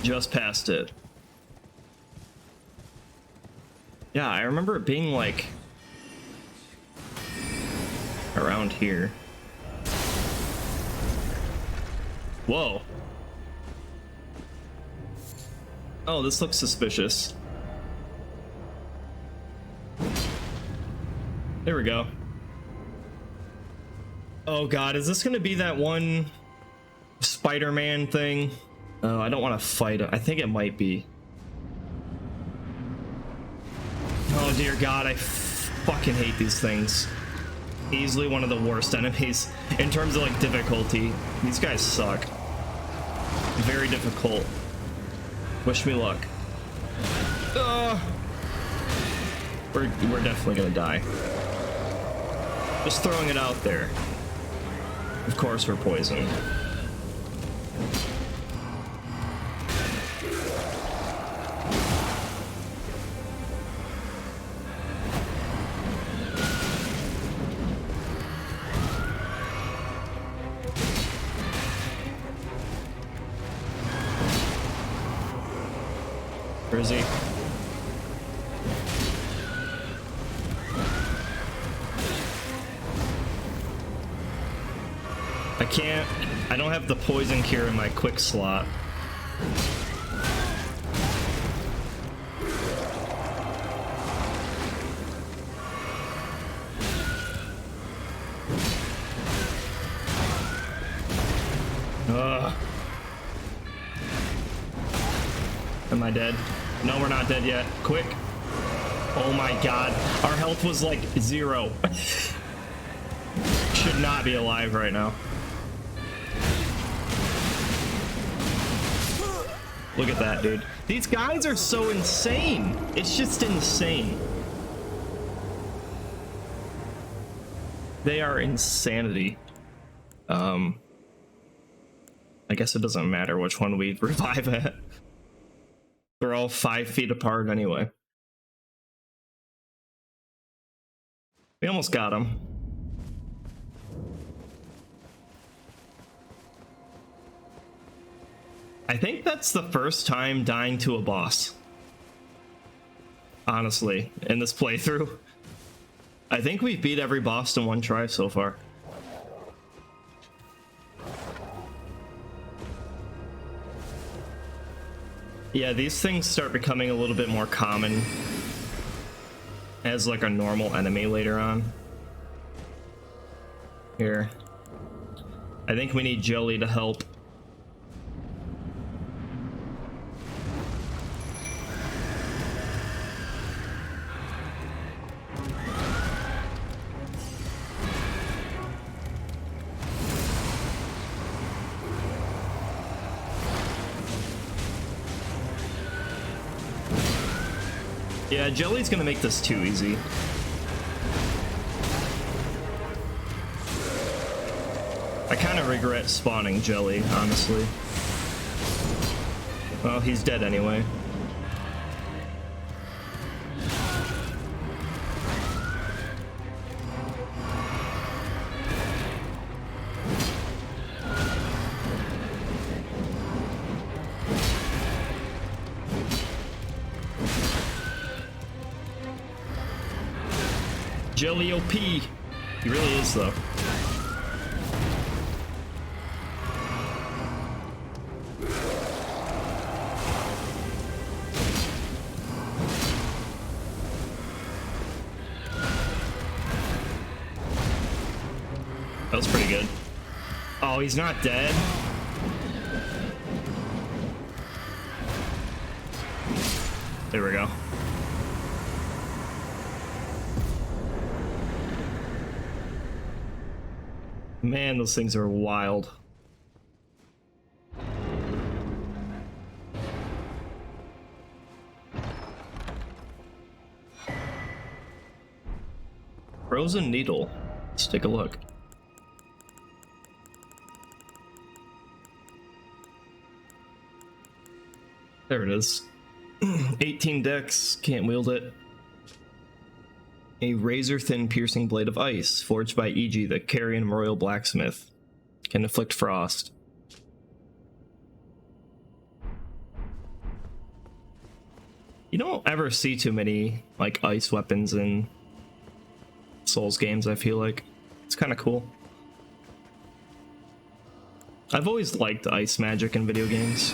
Just past it. Yeah, I remember it being like around here. Whoa. Oh, this looks suspicious. There we go. Oh God, is this gonna be that one Spider-Man thing? Oh, I don't want to fight it. I think it might be. Oh dear God, I fucking hate these things. Easily one of the worst enemies in terms of like difficulty. These guys suck. Very difficult. Wish me luck. We're definitely gonna die. Just throwing it out there. Of course we're poisoned. Where is he? I don't have the poison cure in my quick slot. Ugh. Am I dead? No, we're not dead yet. Quick. Oh my God. Our health was like 0. Should not be alive right now. Look at that, dude. These guys are so insane. It's just insane. They are insanity. I guess it doesn't matter which one we revive at. They're all 5 feet apart anyway. We almost got him. I think that's the first time dying to a boss. Honestly, in this playthrough. I think we've beat every boss in one try so far. Yeah, these things start becoming a little bit more common as like a normal enemy later on. Here. I think we need Jelly to help. Yeah, Jelly's gonna make this too easy. I kind of regret spawning Jelly, honestly. Well, he's dead anyway. Jelly OP. He really is, though. That was pretty good. Oh, he's not dead. There we go. Man, those things are wild. Frozen needle. Let's take a look. There it is. 18 decks, can't wield it. A razor-thin piercing blade of ice, forged by E.G. the Caria Royal Blacksmith. Can inflict frost. You don't ever see too many, like, ice weapons in Souls games, I feel like. It's kind of cool. I've always liked ice magic in video games.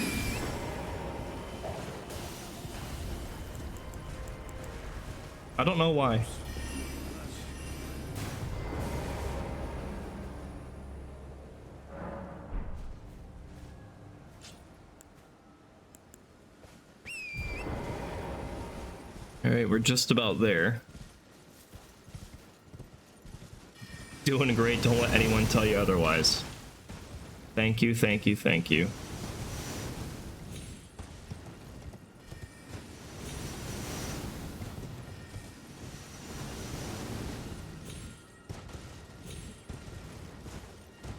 I don't know why. Alright, we're just about there. Doing great, don't let anyone tell you otherwise. Thank you, thank you, thank you.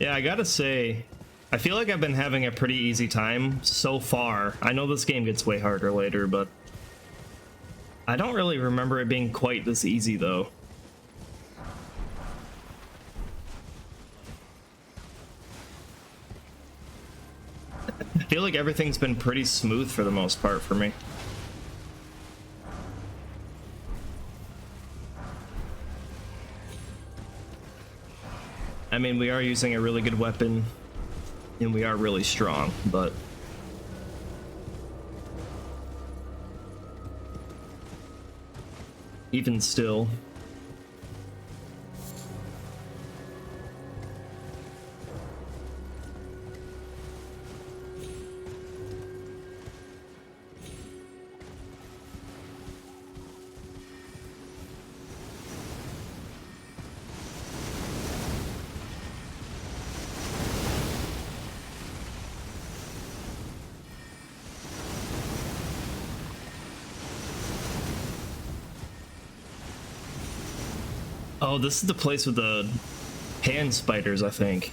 Yeah, I gotta say, I feel like I've been having a pretty easy time so far. I know this game gets way harder later, but I don't really remember it being quite this easy, though. I feel like everything's been pretty smooth for the most part for me. I mean, we are using a really good weapon, and we are really strong, but even still. Oh, this is the place with the pan spiders, I think.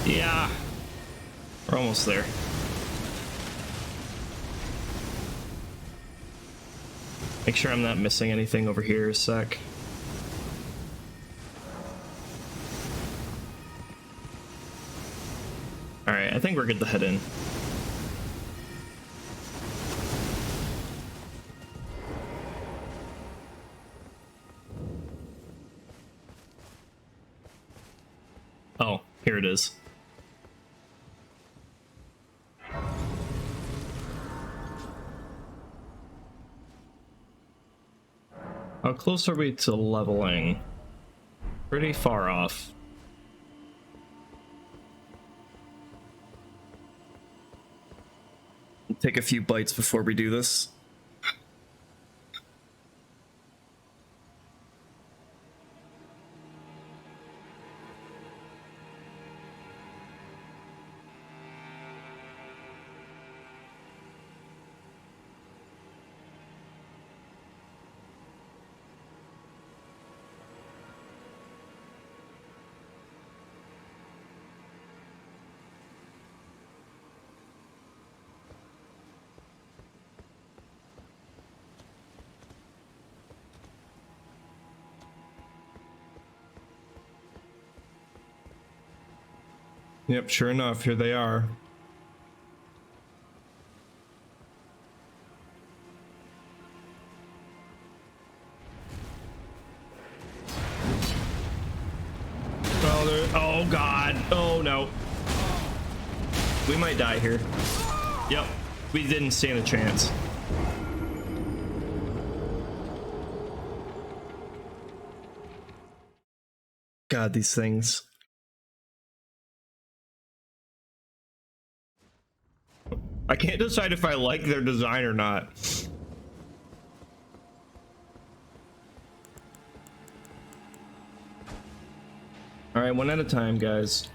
Yeah, we're almost there. Make sure I'm not missing anything over here a sec. Alright, I think we're good to head in. it is. How close are we to leveling? Pretty far off. Take a few bites before we do this. Yep, sure enough, here they are. Oh god. Oh no. We might die here. Yep. We didn't stand a chance. God, these things. I can't decide if I like their design or not. All right, one at a time, guys.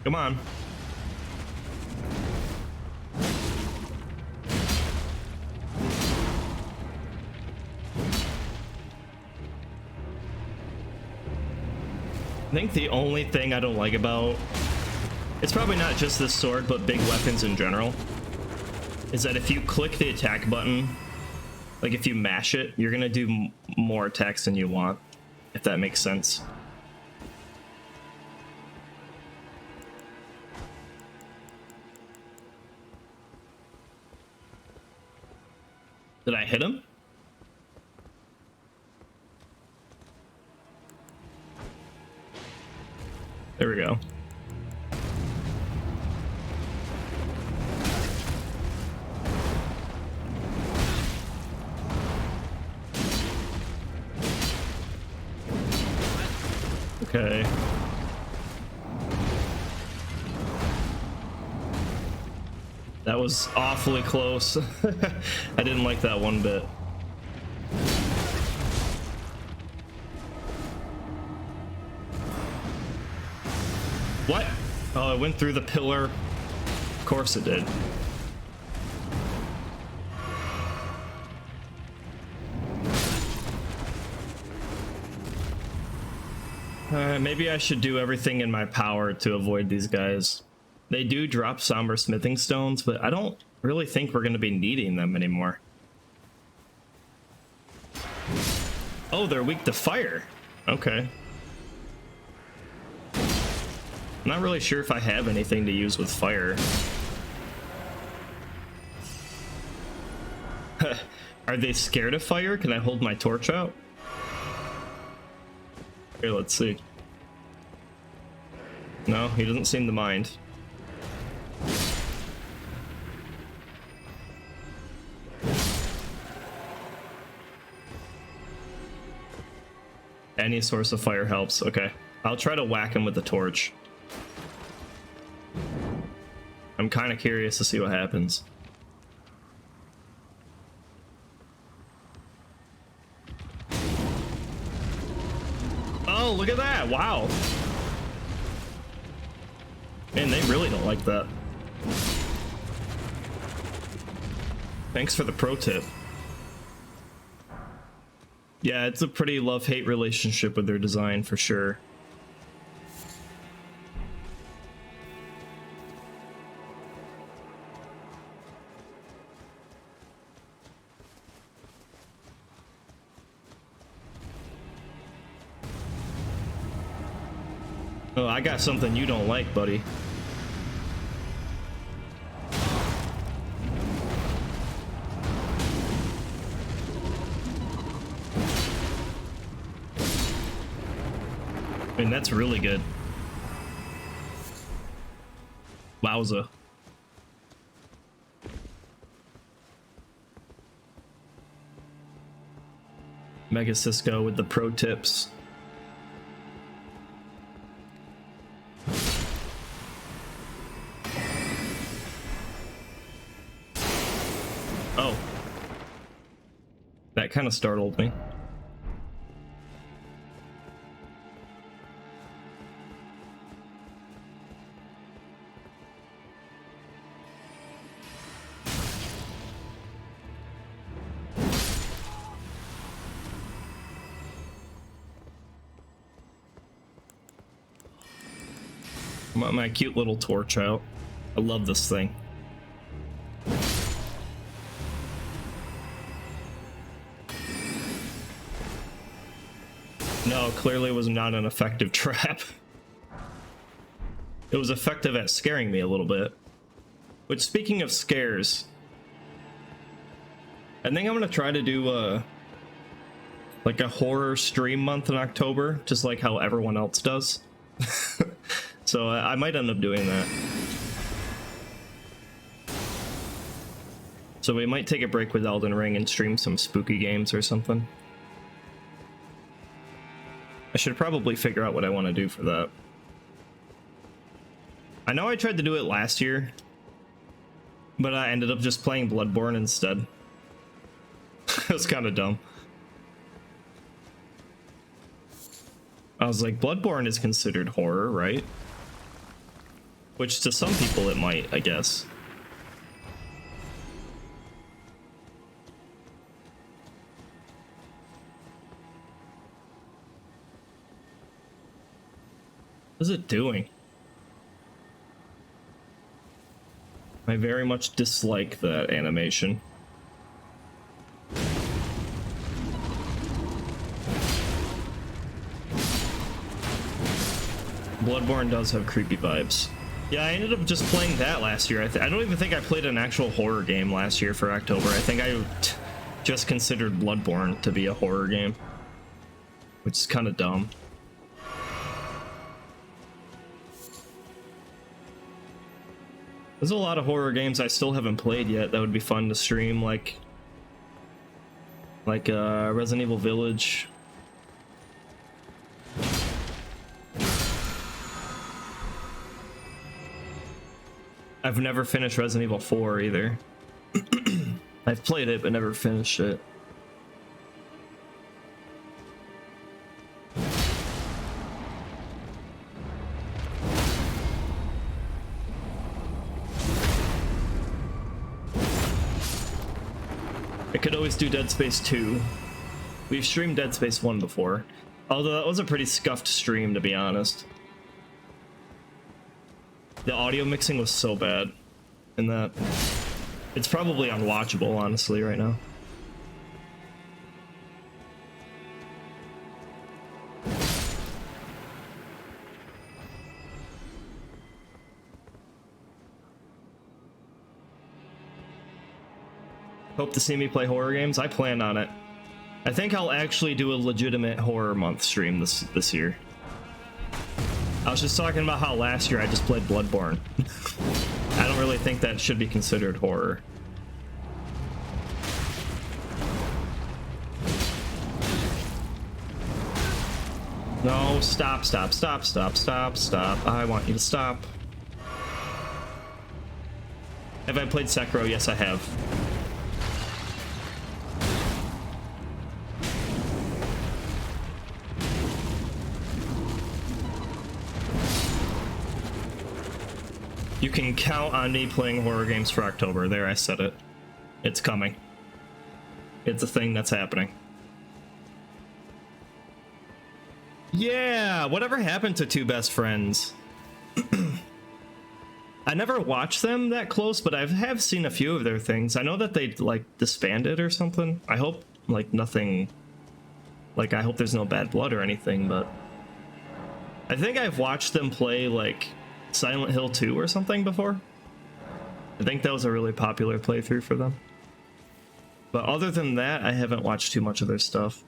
Come on. I think the only thing I don't like about, it's probably not just this sword, but big weapons in general, is that if you click the attack button, like if you mash it, you're gonna do more attacks than you want, if that makes sense. Did I hit him? There we go. Okay. That was awfully close. I didn't like that one bit. What? Oh, it went through the pillar. Of course it did. Maybe I should do everything in my power to avoid these guys. They do drop somber smithing stones, but I don't really think we're going to be needing them anymore. Oh, they're weak to fire. Okay. I'm not really sure if I have anything to use with fire. Are they scared of fire? Can I hold my torch out? Here, let's see. No, he doesn't seem to mind. Any source of fire helps. Okay. I'll try to whack him with the torch. I'm kind of curious to see what happens. Oh, look at that. Wow. Man, they really don't like that. Thanks for the pro tip. Yeah, it's a pretty love-hate relationship with their design for sure. Oh, I got something you don't like, buddy. I mean, that's really good. Wowza. Mega Cisco with the pro tips. Oh. That kind of startled me. My cute little torch out. I love this thing. No, clearly it was not an effective trap. It was effective at scaring me a little bit. Which, speaking of scares, I think I'm gonna try to do like a horror stream month in October, just like how everyone else does. So I might end up doing that. So we might take a break with Elden Ring and stream some spooky games or something. I should probably figure out what I want to do for that. I know I tried to do it last year, but I ended up just playing Bloodborne instead. It was kind of dumb. I was like, Bloodborne is considered horror, right? Which to some people it might, I guess. What is it doing? I very much dislike that animation. Bloodborne does have creepy vibes. Yeah, I ended up just playing that last year. I don't even think I played an actual horror game last year for October. I think I just considered Bloodborne to be a horror game, which is kind of dumb. There's a lot of horror games I still haven't played yet that would be fun to stream, like Resident Evil Village. I've never finished Resident Evil 4 either. I've played it, but never finished it. I could always do Dead Space 2. We've streamed Dead Space 1 before. Although that was a pretty scuffed stream, to be honest. The audio mixing was so bad in that. It's probably unwatchable, honestly, right now. Hope to see me play horror games. I plan on it. I think I'll actually do a legitimate horror month stream this year. I was just talking about how last year I just played Bloodborne. I don't really think that should be considered horror. No, stop, stop, stop, stop, stop, stop. I want you to stop. Have I played Sekiro? Yes, I have. You can count on me playing horror games for October. There, I said it. It's coming. It's a thing that's happening. Yeah, whatever happened to Two Best Friends? I never watched them that close, but I have seen a few of their things. I know that they, like, disbanded or something. I hope, like, nothing... Like, I hope there's no bad blood or anything, but... I think I've watched them play, like... Silent Hill 2 or something before. I think that was a really popular playthrough for them. But other than that, I haven't watched too much of their stuff.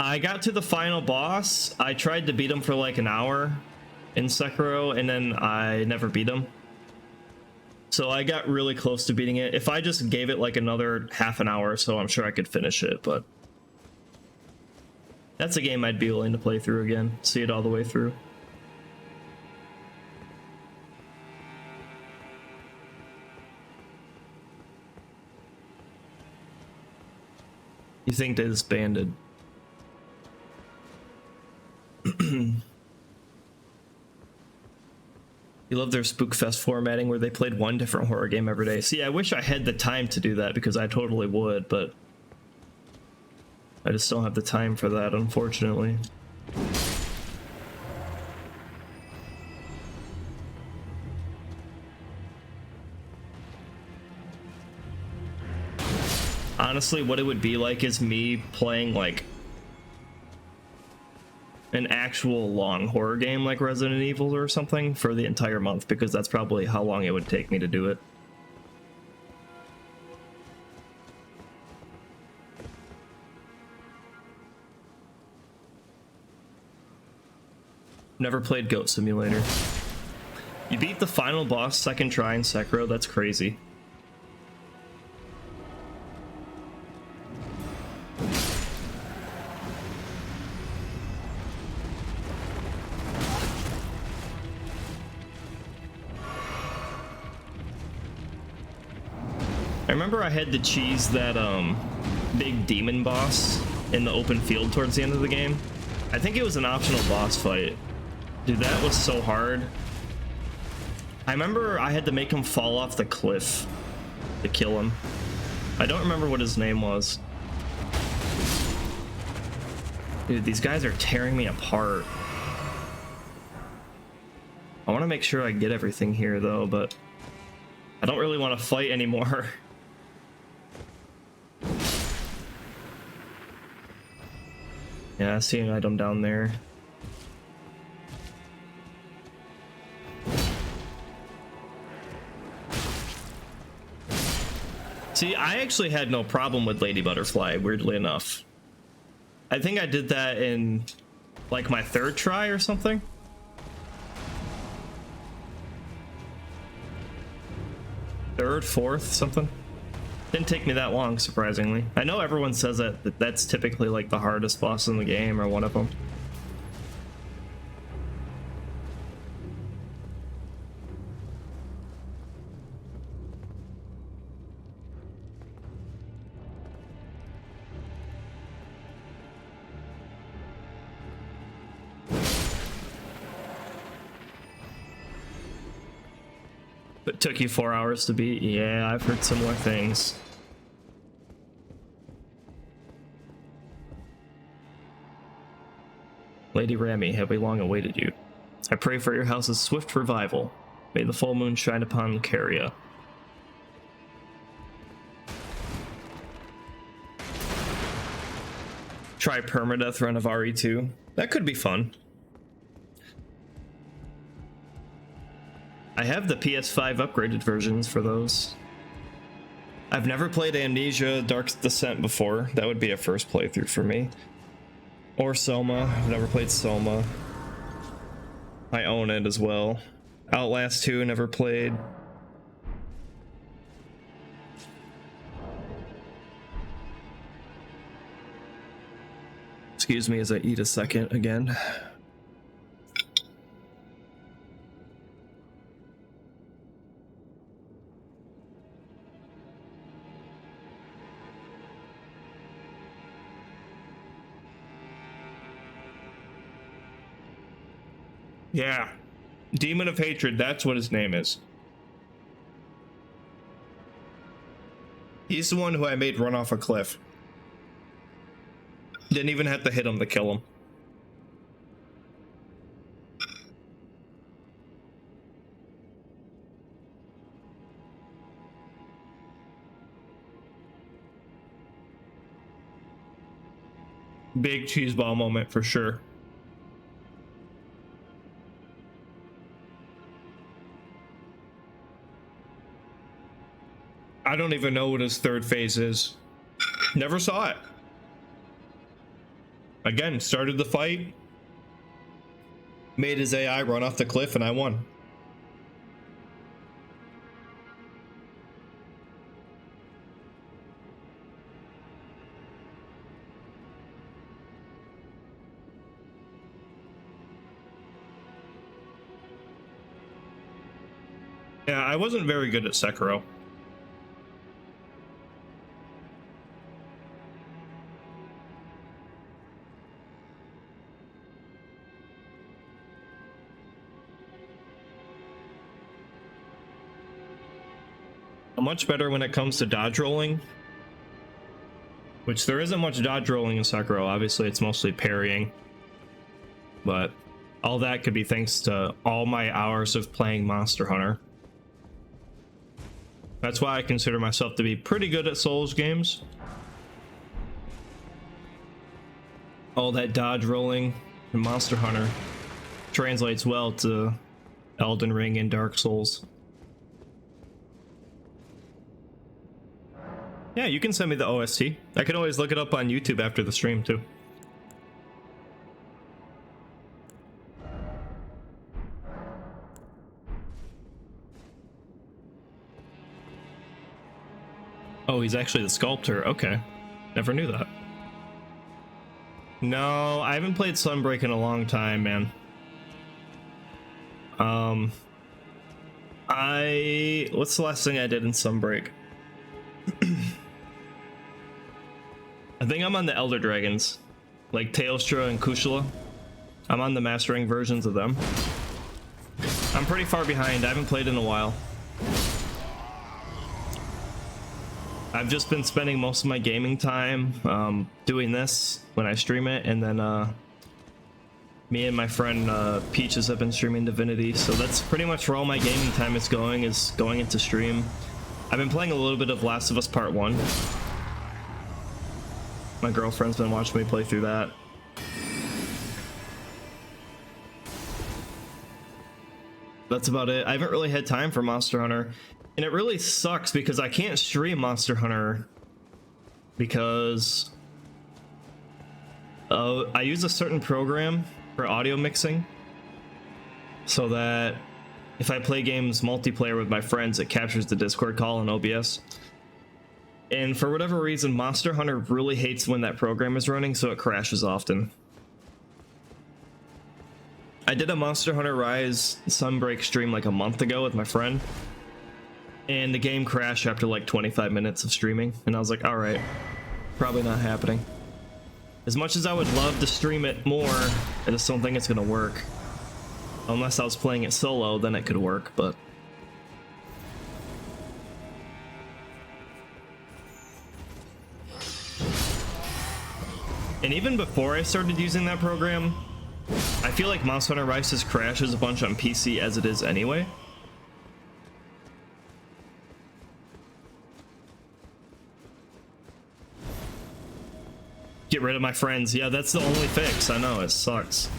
I got to the final boss. I tried to beat him for like an hour in Sekiro, and then I never beat him. So I got really close to beating it. If I just gave it like another half an hour or so, I'm sure I could finish it, but that's a game I'd be willing to play through again, see it all the way through. You think they disbanded? You love their Spookfest formatting where they played one different horror game every day. See, I wish I had the time to do that because I totally would, but I just don't have the time for that, unfortunately. Honestly, what it would be like is me playing like an actual long horror game like Resident Evil or something for the entire month, because that's probably how long it would take me to do it. Never played Goat Simulator. You beat the final boss second try in Sekiro? That's crazy. I remember I had to cheese that big demon boss in the open field towards the end of the game. I think it was an optional boss fight. Dude, that was so hard. I remember I had to make him fall off the cliff to kill him. I don't remember what his name was. Dude, these guys are tearing me apart. I want to make sure I get everything here though, but I don't really want to fight anymore. Yeah, I see an item down there. See, I actually had no problem with Lady Butterfly, weirdly enough. I think I did that in like my third try or something. Third, fourth, something. Didn't take me that long, surprisingly. I know everyone says that that's typically like the hardest boss in the game, or one of them. It took you 4 hours to beat? Yeah, I've heard similar things. Lady Rami, have we long awaited you? I pray for your house's swift revival. May the full moon shine upon Lucaria. Try permadeath run of RE2. That could be fun. I have the PS5 upgraded versions for those. I've never played Amnesia Dark Descent before. That would be a first playthrough for me. Or Soma. I've never played Soma. I own it as well. Outlast 2, never played. Excuse me as I eat a second again. Yeah. Demon of Hatred, that's what his name is. He's the one who I made run off a cliff. Didn't even have to hit him to kill him. Big cheeseball moment for sure. I don't even know what his third phase is. Never saw it. Again, started the fight, made his AI run off the cliff, and I won. Yeah, I wasn't very good at Sekiro. I'm much better when it comes to dodge rolling, which there isn't much dodge rolling in Sekiro. Obviously, it's mostly parrying, but all that could be thanks to all my hours of playing Monster Hunter. That's why I consider myself to be pretty good at Souls games. All that dodge rolling in Monster Hunter translates well to Elden Ring and Dark Souls. Yeah, you can send me the OST. I can always look it up on YouTube after the stream too. Oh, he's actually the sculptor. Okay. Never knew that. No, I haven't played Sunbreak in a long time, man. What's the last thing I did in Sunbreak? I think I'm on the Elder Dragons, like Taelstra and Kushala. I'm on the mastering versions of them. I'm pretty far behind. I haven't played in a while. I've just been spending most of my gaming time doing this when I stream it, and then me and my friend Peaches have been streaming Divinity, so that's pretty much where all my gaming time is going into stream. I've been playing a little bit of Last of Us Part 1. My girlfriend's been watching me play through that. That's about it. I haven't really had time for Monster Hunter. And it really sucks because I can't stream Monster Hunter because I use a certain program for audio mixing so that if I play games multiplayer with my friends, it captures the Discord call in OBS. And for whatever reason, Monster Hunter really hates when that program is running, so it crashes often. I did a Monster Hunter Rise Sunbreak stream like a month ago with my friend, and the game crashed after like 25 minutes of streaming, and I was like, alright, probably not happening. As much as I would love to stream it more, I just don't think it's gonna work. Unless I was playing it solo, then it could work, but... And even before I started using that program, I feel like Monster Hunter Rise just crashes a bunch on PC as it is anyway. Get rid of my friends. Yeah, that's the only fix. I know, it sucks.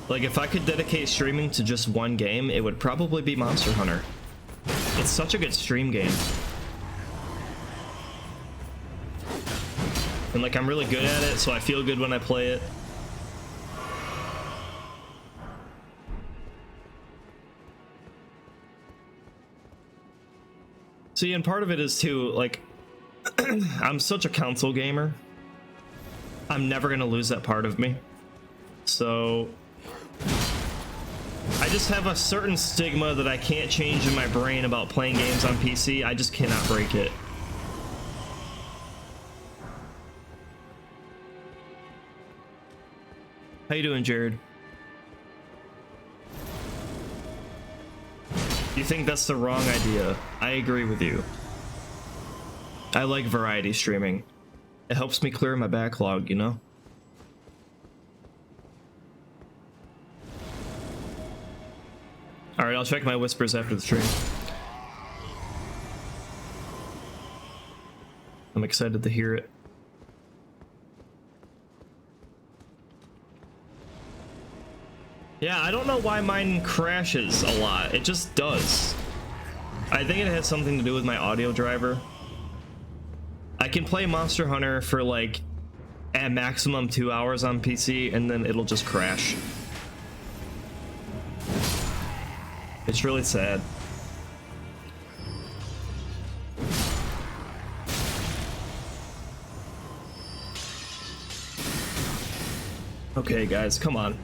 Like, if I could dedicate streaming to just one game, it would probably be Monster Hunter. It's such a good stream game. And like, I'm really good at it, so I feel good when I play it. See, and part of it is too, like, I'm such a console gamer. I'm never gonna lose that part of me. So I just have a certain stigma that I can't change in my brain about playing games on PC. I just cannot break it. How you doing, Jared? You think that's the wrong idea? I agree with you. I like variety streaming. It helps me clear my backlog, you know? Alright, I'll check my whispers after the stream. I'm excited to hear it. Yeah, I don't know why mine crashes a lot. It just does. I think it has something to do with my audio driver. I can play Monster Hunter for like at maximum 2 hours on PC and then it'll just crash. It's really sad. Okay, guys, come on.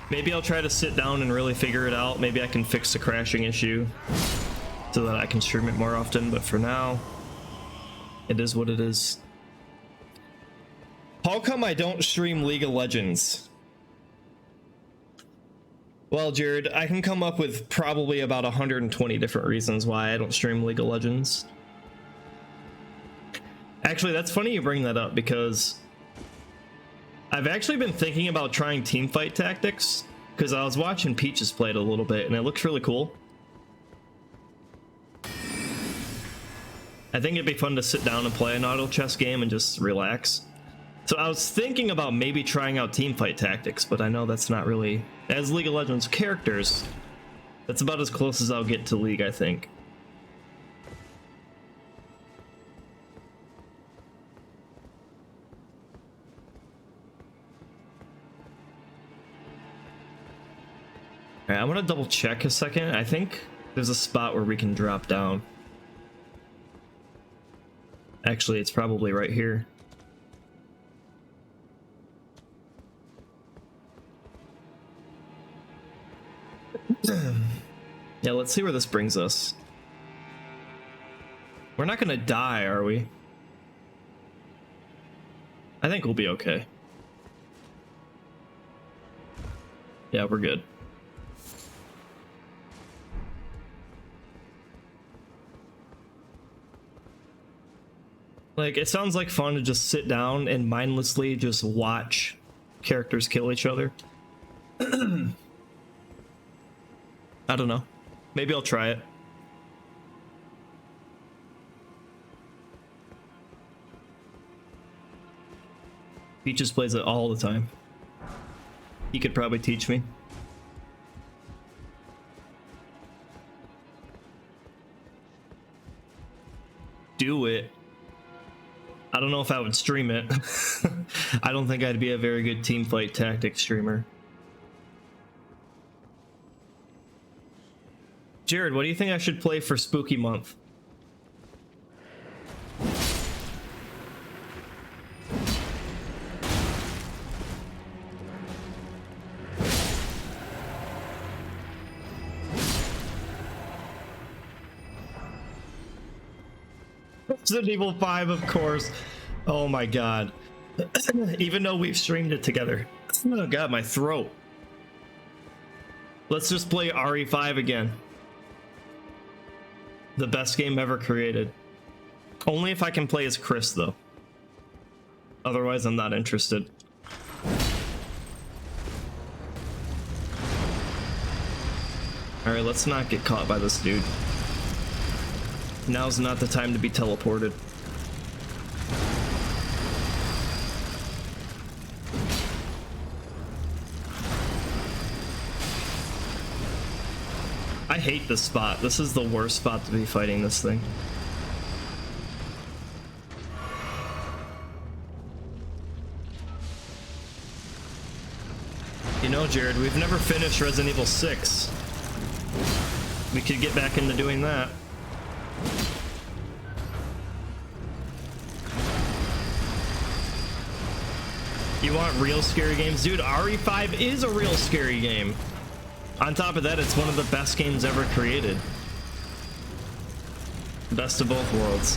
Maybe I'll try to sit down and really figure it out. Maybe I can fix the crashing issue so that I can stream it more often, but for now, it is what it is. How come I don't stream League of Legends? Well, Jared, I can come up with probably about 120 different reasons why I don't stream League of Legends. Actually, that's funny you bring that up because I've actually been thinking about trying teamfight tactics because I was watching Peaches play it a little bit and it looks really cool. I think it'd be fun to sit down and play an auto chess game and just relax. So I was thinking about maybe trying out teamfight tactics, but I know that's not really, as League of Legends characters, that's about as close as I'll get to League, I think. Alright, I'm gonna double check a second. I think there's a spot where we can drop down. Actually, it's probably right here. Yeah, let's see where this brings us. We're not gonna die, are we? I think we'll be okay. Yeah, we're good. Like, it sounds like fun to just sit down and mindlessly just watch characters kill each other. I don't know. Maybe I'll try it. Peaches plays it all the time. He could probably teach me. Do it. I don't know if I would stream it. I don't think I'd be a very good teamfight tactics streamer. Jared, what do you think I should play for Spooky Month? Resident Evil 5, of course. Oh my god. Even though we've streamed it together. Oh god, my throat. Let's just play RE5 again. The best game ever created. Only if I can play as Chris, though. Otherwise, I'm not interested. Alright, let's not get caught by this dude. Now's not the time to be teleported. I hate this spot. This is the worst spot to be fighting this thing. You know, Jared, we've never finished Resident Evil 6. We could get back into doing that. You want real scary games? Dude, RE5 is a real scary game. On top of that, it's one of the best games ever created. Best of both worlds.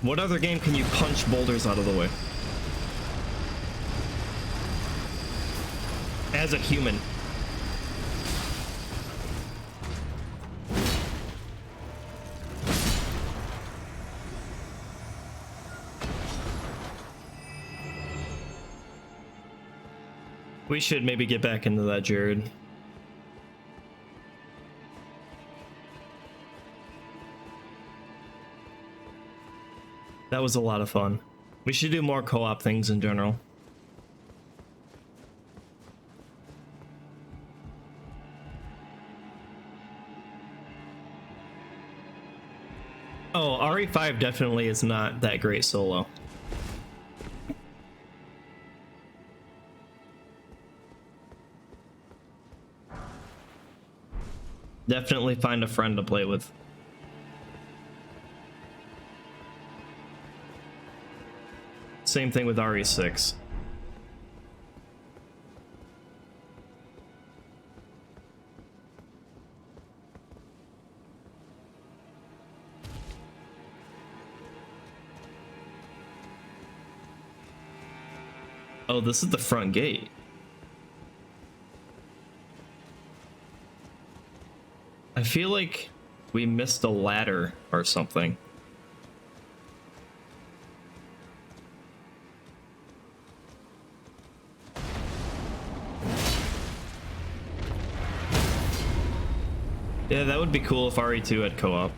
What other game can you punch boulders out of the way? As a human. We should maybe get back into that, Jared. That was a lot of fun. We should do more co-op things in general. Oh, RE5 definitely is not that great solo. Definitely find a friend to play with. Same thing with RE6. Oh, this is the front gate. I feel like we missed a ladder or something. Yeah, that would be cool if RE2 had co-op.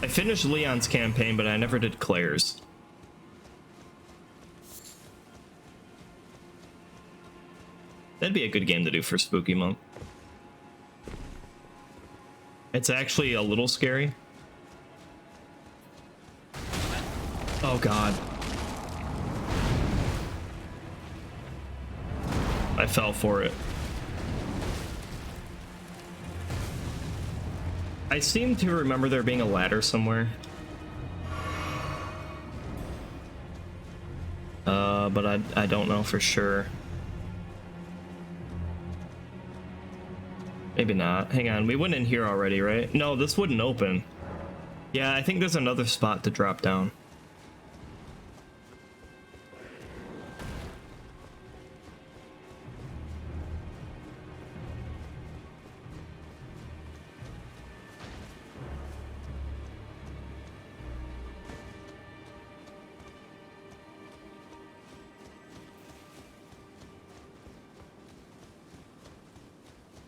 I finished Leon's campaign, but I never did Claire's. That'd be a good game to do for Spooky Month. It's actually a little scary. Oh god. I fell for it. I seem to remember there being a ladder somewhere. But I don't know for sure. Maybe not. Hang on, we went in here already, right? No, this wouldn't open. Yeah, I think there's another spot to drop down.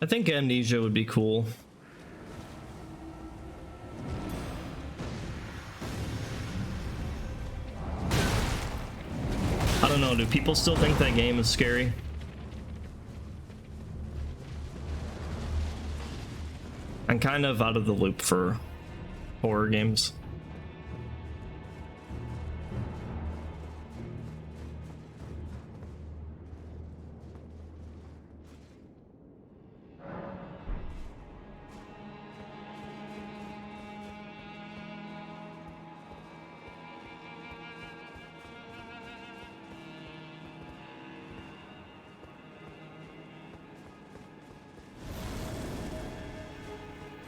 I think Amnesia would be cool. I don't know, do people still think that game is scary? I'm kind of out of the loop for horror games.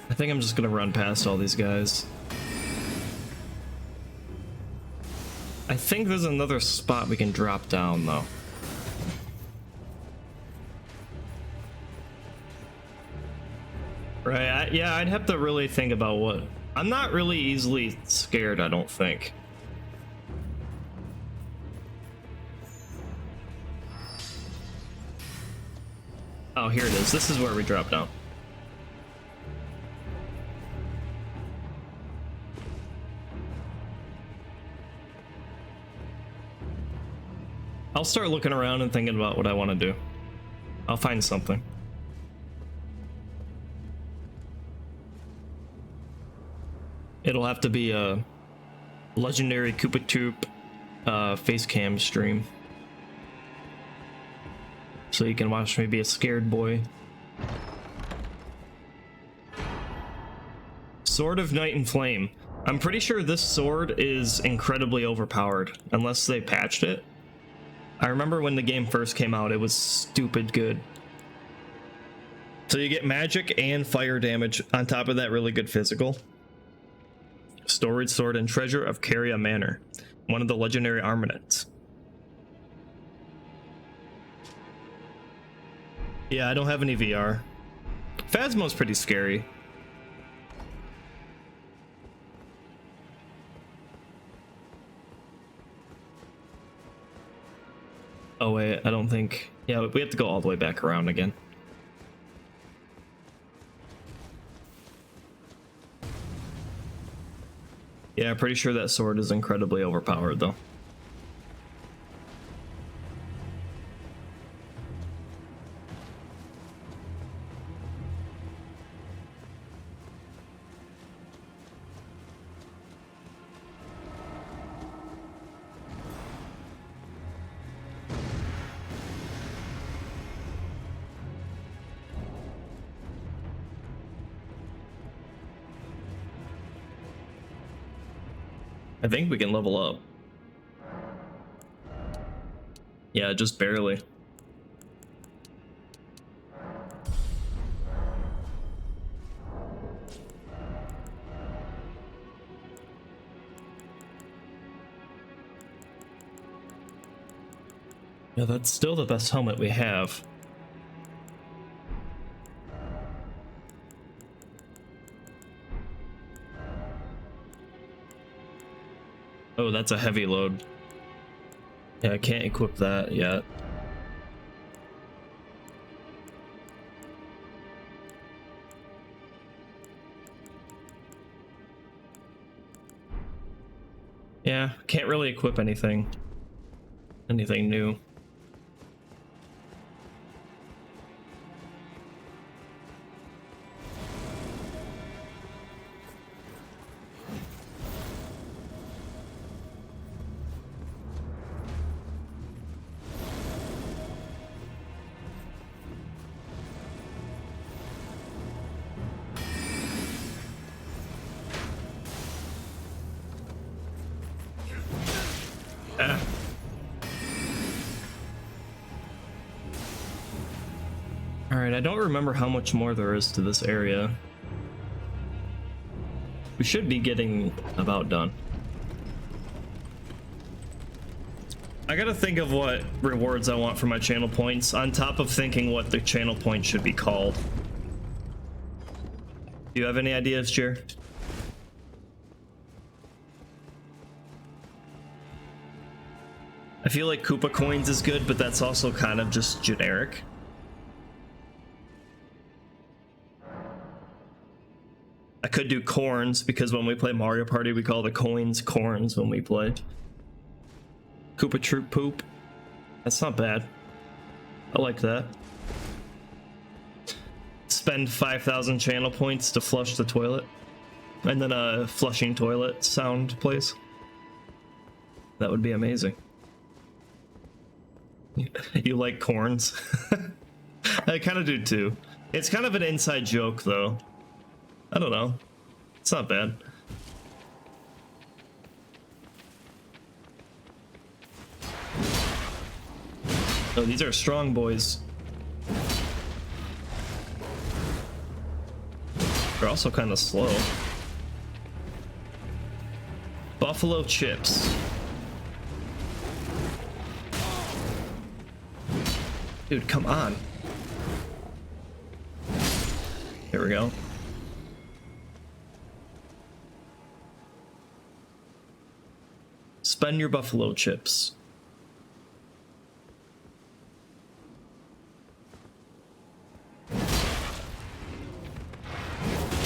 I think I'm just gonna run past all these guys. I think there's another spot we can drop down though. Right, yeah, I'd have to really think about what... I'm not really easily scared, I don't think. Oh, here it is. This is where we drop down. I'll start looking around and thinking about what I want to do. I'll find something. It'll have to be a legendary Koopa Troop face cam stream. So you can watch me be a scared boy. Sword of Night and Flame. I'm pretty sure this sword is incredibly overpowered, unless they patched it. I remember when the game first came out, it was stupid good. So you get magic and fire damage on top of that really good physical. Storage Sword and Treasure of Caria Manor, one of the legendary armaments. Yeah, I don't have any VR. Phasmo's pretty scary. Oh wait, I don't think... Yeah, we have to go all the way back around again. Yeah, pretty sure that sword is incredibly overpowered though. I think we can level up. Yeah, just barely. Yeah, that's still the best helmet we have. Oh, that's a heavy load. Yeah, I can't equip that yet. Yeah, can't really equip anything new. Ah. Alright, I don't remember how much more there is to this area. We should be getting about done. I gotta think of what rewards I want for my channel points, on top of thinking what the channel point should be called. Do you have any ideas, Jer? I feel like Koopa coins is good, but that's also kind of just generic. I could do corns, because when we play Mario Party, we call the coins corns when we play. Koopa Troop Poop. That's not bad. I like that. Spend 5,000 channel points to flush the toilet. And then a flushing toilet sound plays. That would be amazing. You like corns? I kind of do too. It's kind of an inside joke though. I don't know. It's not bad. Oh, these are strong boys. They're also kind of slow. Buffalo chips. Dude, come on. Here we go. Spend your buffalo chips.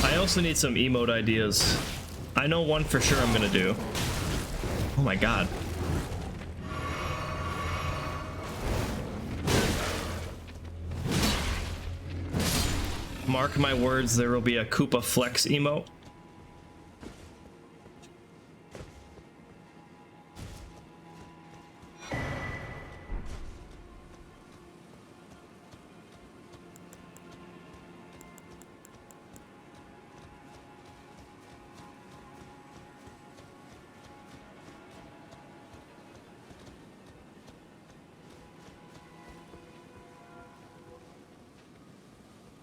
I also need some emote ideas. I know one for sure I'm gonna do. Oh my god. Mark my words, there will be a Koopa Flex emote.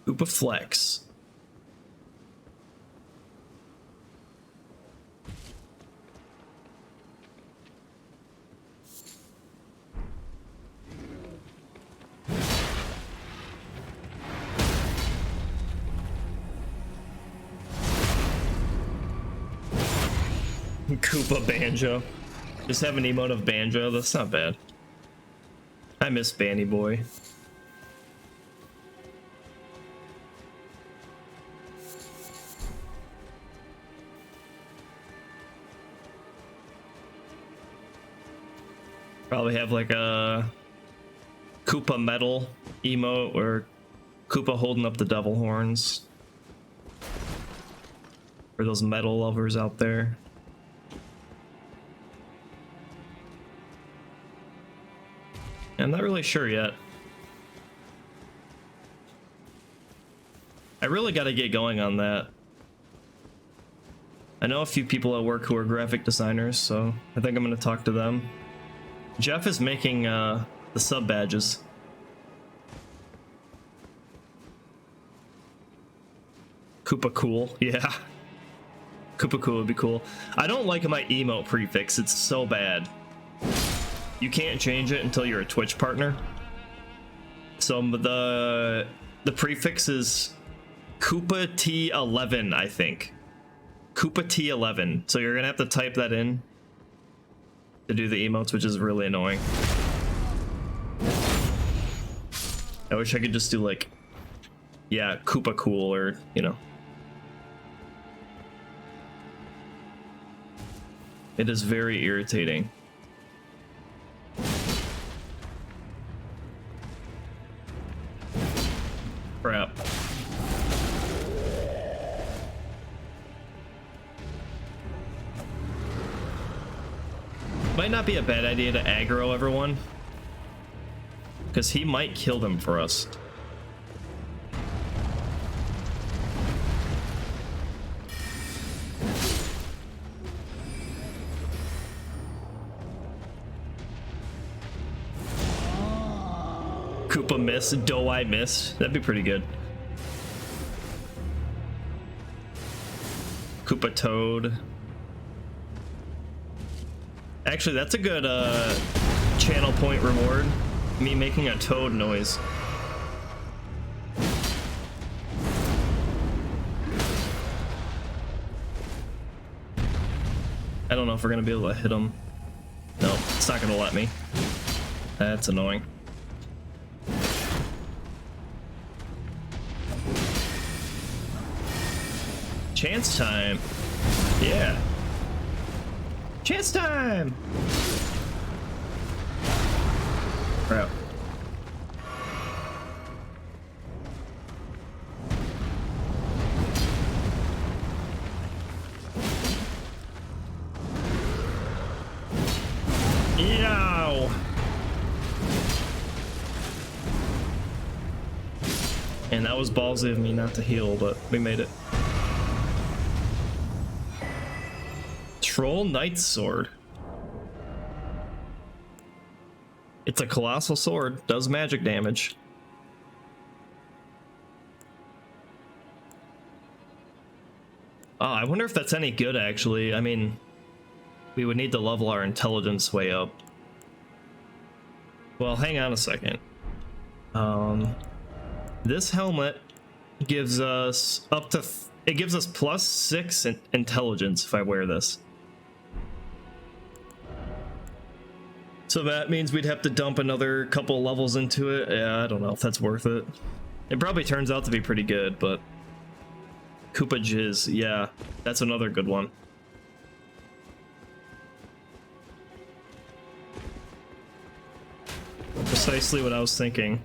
Koopa Flex. Koopa Banjo. Just have an emote of Banjo, that's not bad. I miss Banny Boy. Probably have like a Koopa metal emote or Koopa holding up the devil horns. For those metal lovers out there. I'm not really sure yet. I really gotta get going on that. I know a few people at work who are graphic designers, so I think I'm gonna talk to them. Jeff is making the sub badges. Koopa cool, yeah. Koopa cool would be cool. I don't like my emote prefix, it's so bad. You can't change it until you're a Twitch partner. So the prefix is Koopa T11, I think. Koopa T11. So you're gonna have to type that in to do the emotes, which is really annoying. I wish I could just do like, yeah, Koopa cool, or, you know. It is very irritating. Crap. Might not be a bad idea to aggro everyone, because he might kill them for us. Koopa miss, do I miss? That'd be pretty good. Koopa Toad. Actually, that's a good channel point reward. Me making a toad noise. I don't know if we're gonna be able to hit him. No, it's not gonna let me. That's annoying. Chance time. Yeah. Chance time. Crap. Yow. And that was ballsy of me not to heal, but we made it. Troll Knight's Sword. It's a colossal sword, does magic damage. Oh, I wonder if that's any good, actually. I mean, we would need to level our intelligence way up. Well, hang on a second. This helmet gives us up to... It gives us +6 in intelligence if I wear this. So that means we'd have to dump another couple levels into it. Yeah, I don't know if that's worth it. It probably turns out to be pretty good, but... Koopa Jizz, yeah, that's another good one. Precisely what I was thinking.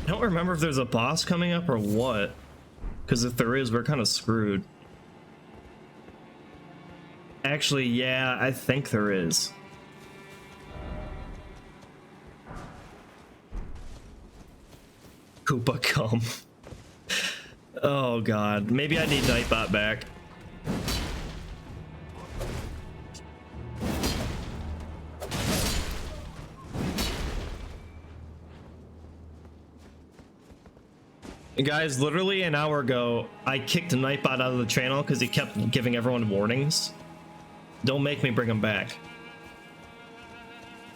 I don't remember if there's a boss coming up or what, because if there is, we're kind of screwed. Actually, yeah, I think there is. Koopa cum. Oh god, maybe I need Nightbot back. Guys, literally an hour ago, I kicked Nightbot out of the channel because he kept giving everyone warnings. Don't make me bring him back.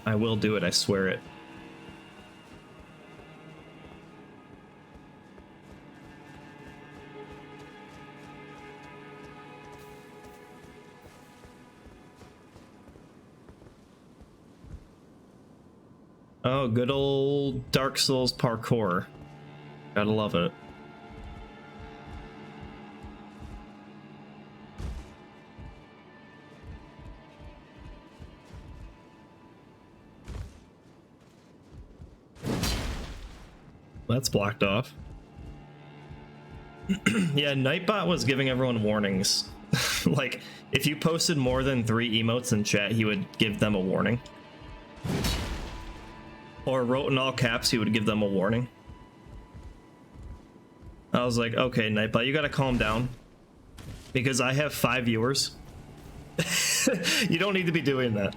I will do it, I swear it. Oh, good old Dark Souls parkour. Gotta love it. That's blocked off. Yeah, Nightbot was giving everyone warnings. Like, if you posted more than 3 emotes in chat, he would give them a warning. Or wrote in all caps, he would give them a warning. I was like, okay, Nightbot, you gotta calm down. Because I have 5 viewers. You don't need to be doing that.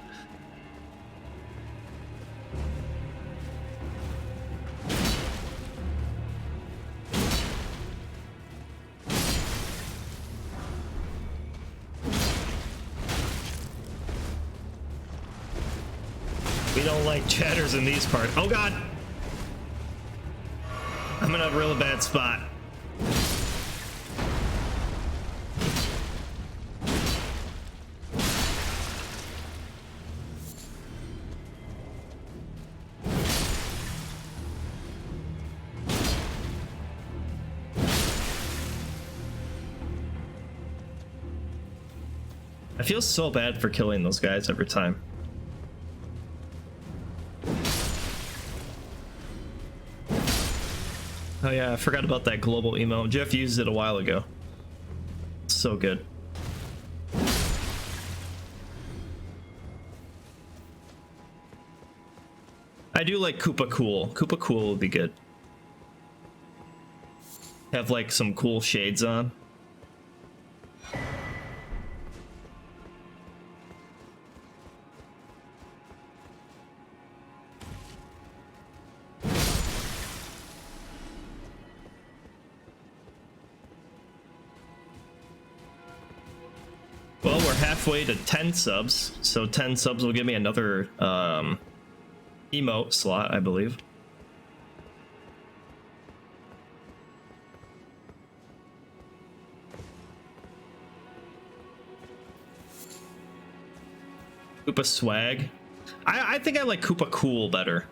We don't like chatters in these parts. Oh god! I'm in a real bad spot. I feel so bad for killing those guys every time. Oh yeah, I forgot about that global emote. Jeff used it a while ago. So good. I do like Koopa Cool. Koopa Cool would be good. Have like some cool shades on. Well, we're halfway to 10 subs, so 10 subs will give me another emote slot, I believe. Koopa Swag. I think I like Koopa Cool better.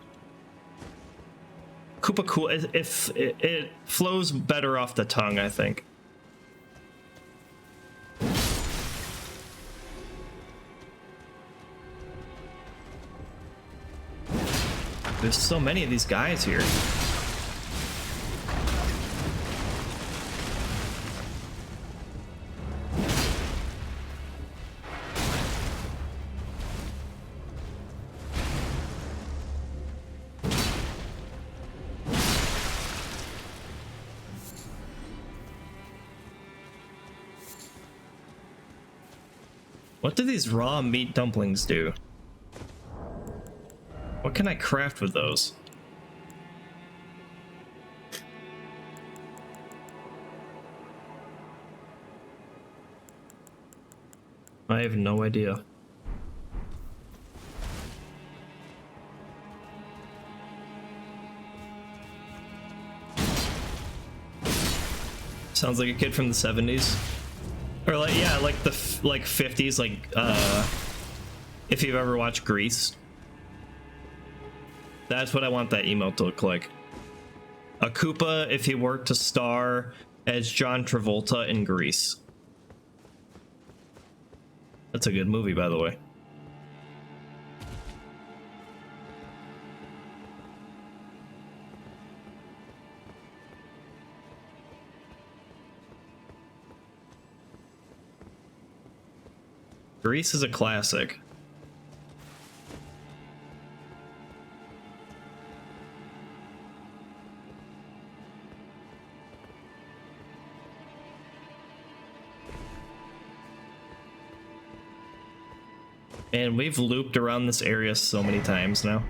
Koopa Cool, it flows better off the tongue, I think. There's so many of these guys here. What do these raw meat dumplings do? What can I craft with those? I have no idea. Sounds like a kid from the 70s. Or like, yeah, like the 50s, like if you've ever watched Grease. That's what I want that emote to look like. A Koopa if he were to star as John Travolta in Grease. That's a good movie, by the way. Grease is a classic. And we've looped around this area so many times now.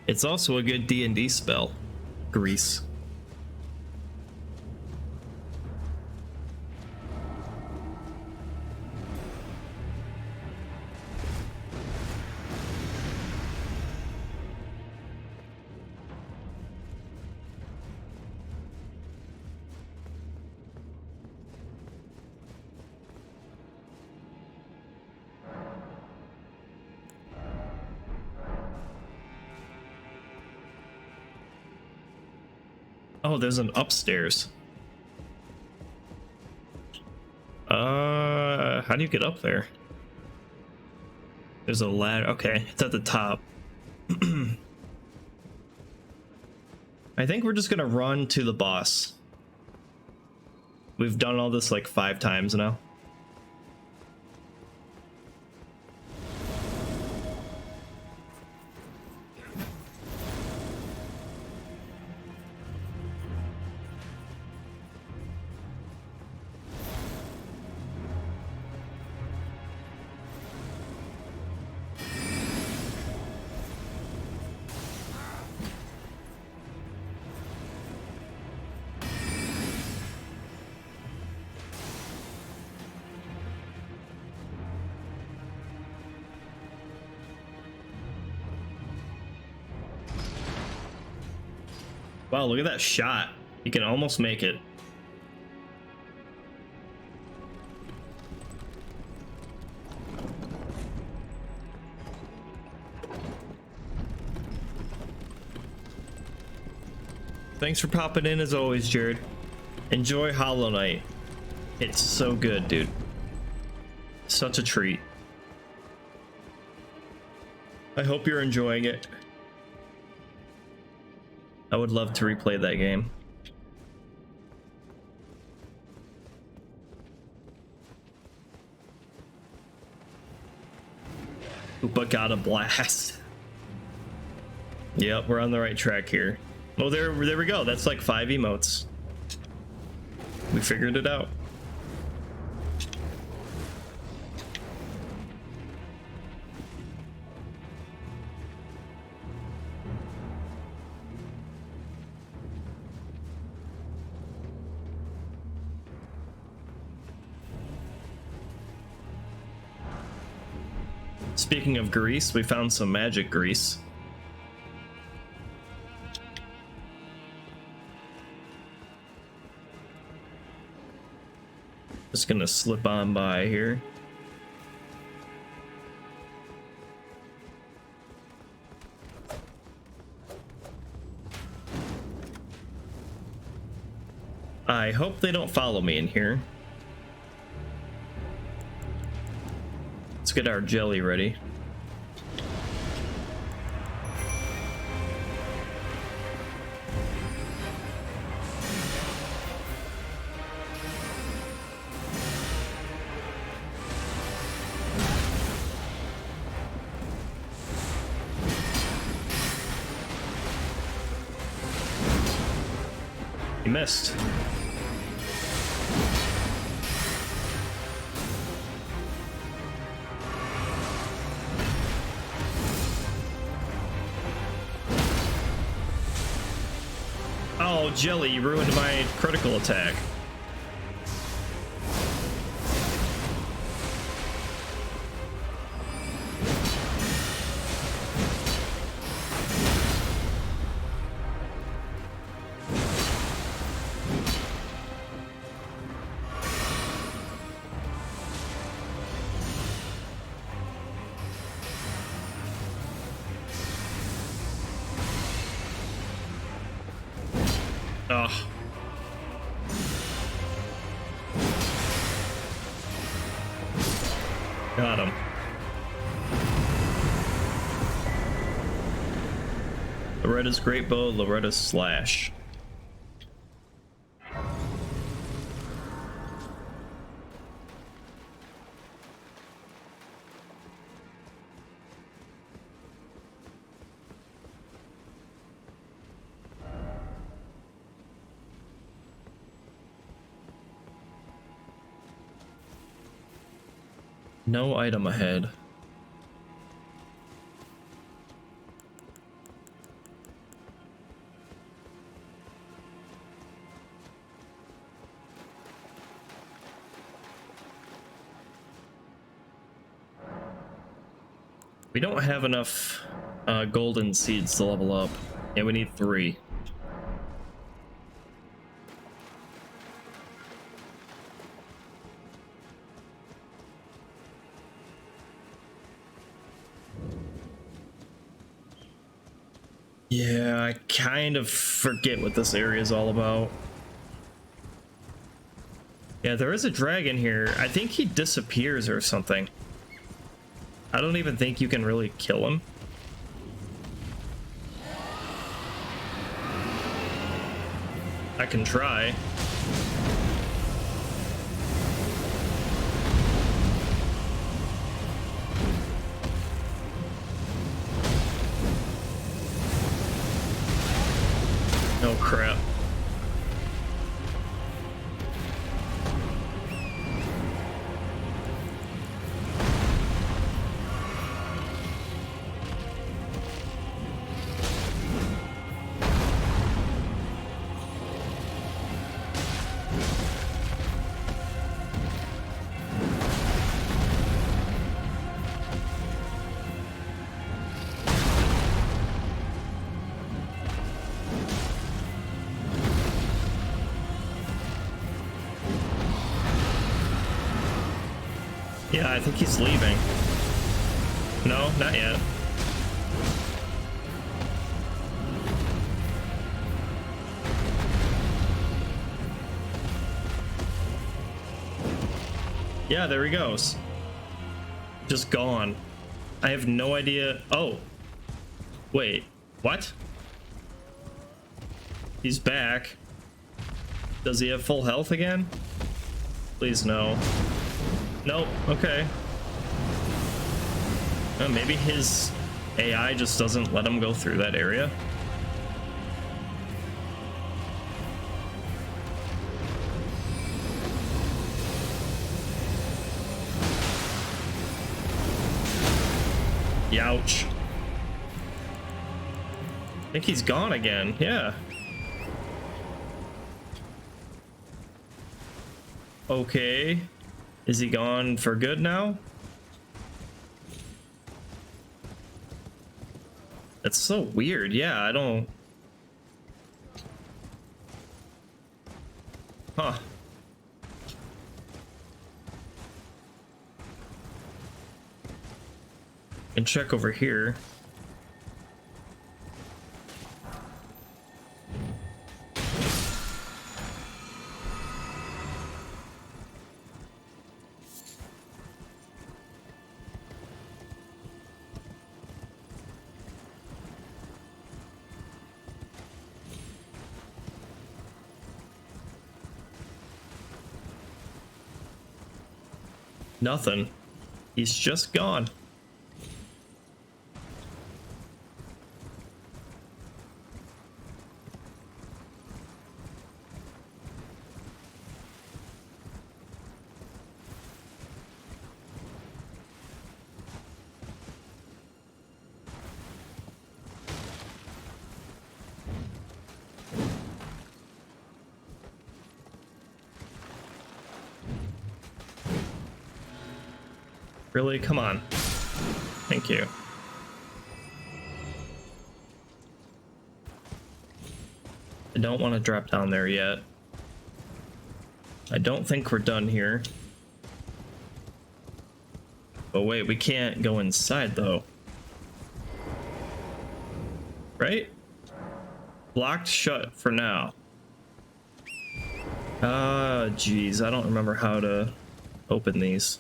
It's also a good D&D spell, Grease. Oh, there's an upstairs. How do you get up there? There's a ladder. Okay, it's at the top. I think we're just gonna run to the boss. We've done all this like 5 times now. Wow, look at that shot. You can almost make it. Thanks for popping in as always, Jared. Enjoy Hollow Knight. It's so good, dude. Such a treat. I hope you're enjoying it. I would love to replay that game. But got a blast. Yep, we're on the right track here. Oh, there we go. That's like 5 emotes. We figured it out. Speaking of grease, we found some magic grease. Just gonna slip on by here. I hope they don't follow me in here. Let's get our jelly ready. You missed. Oh, Jelly, you ruined my critical attack. Oh. Got him. Loretta's Great Bow, Loretta's Slash. No item ahead. We don't have enough golden seeds to level up. Yeah, we need 3. Yeah, I kind of forget what this area is all about. Yeah, there is a dragon here. I think he disappears or something. I don't even think you can really kill him. I can try. Oh crap. Yeah, I think he's leaving. No, not yet. Yeah, there he goes. Just gone. I have no idea. Oh. Wait, what? He's back. Does he have full health again? Please no. Nope, okay. Maybe his AI just doesn't let him go through that area. Youch. I think he's gone again, yeah. Okay. Is he gone for good now? That's so weird. Yeah, I don't... Huh. And check over here. Nothing. He's just gone. Really? Come on. Thank you. I don't want to drop down there yet. I don't think we're done here. But wait, we can't go inside though. Right? Blocked shut for now. Ah, geez, I don't remember how to open these.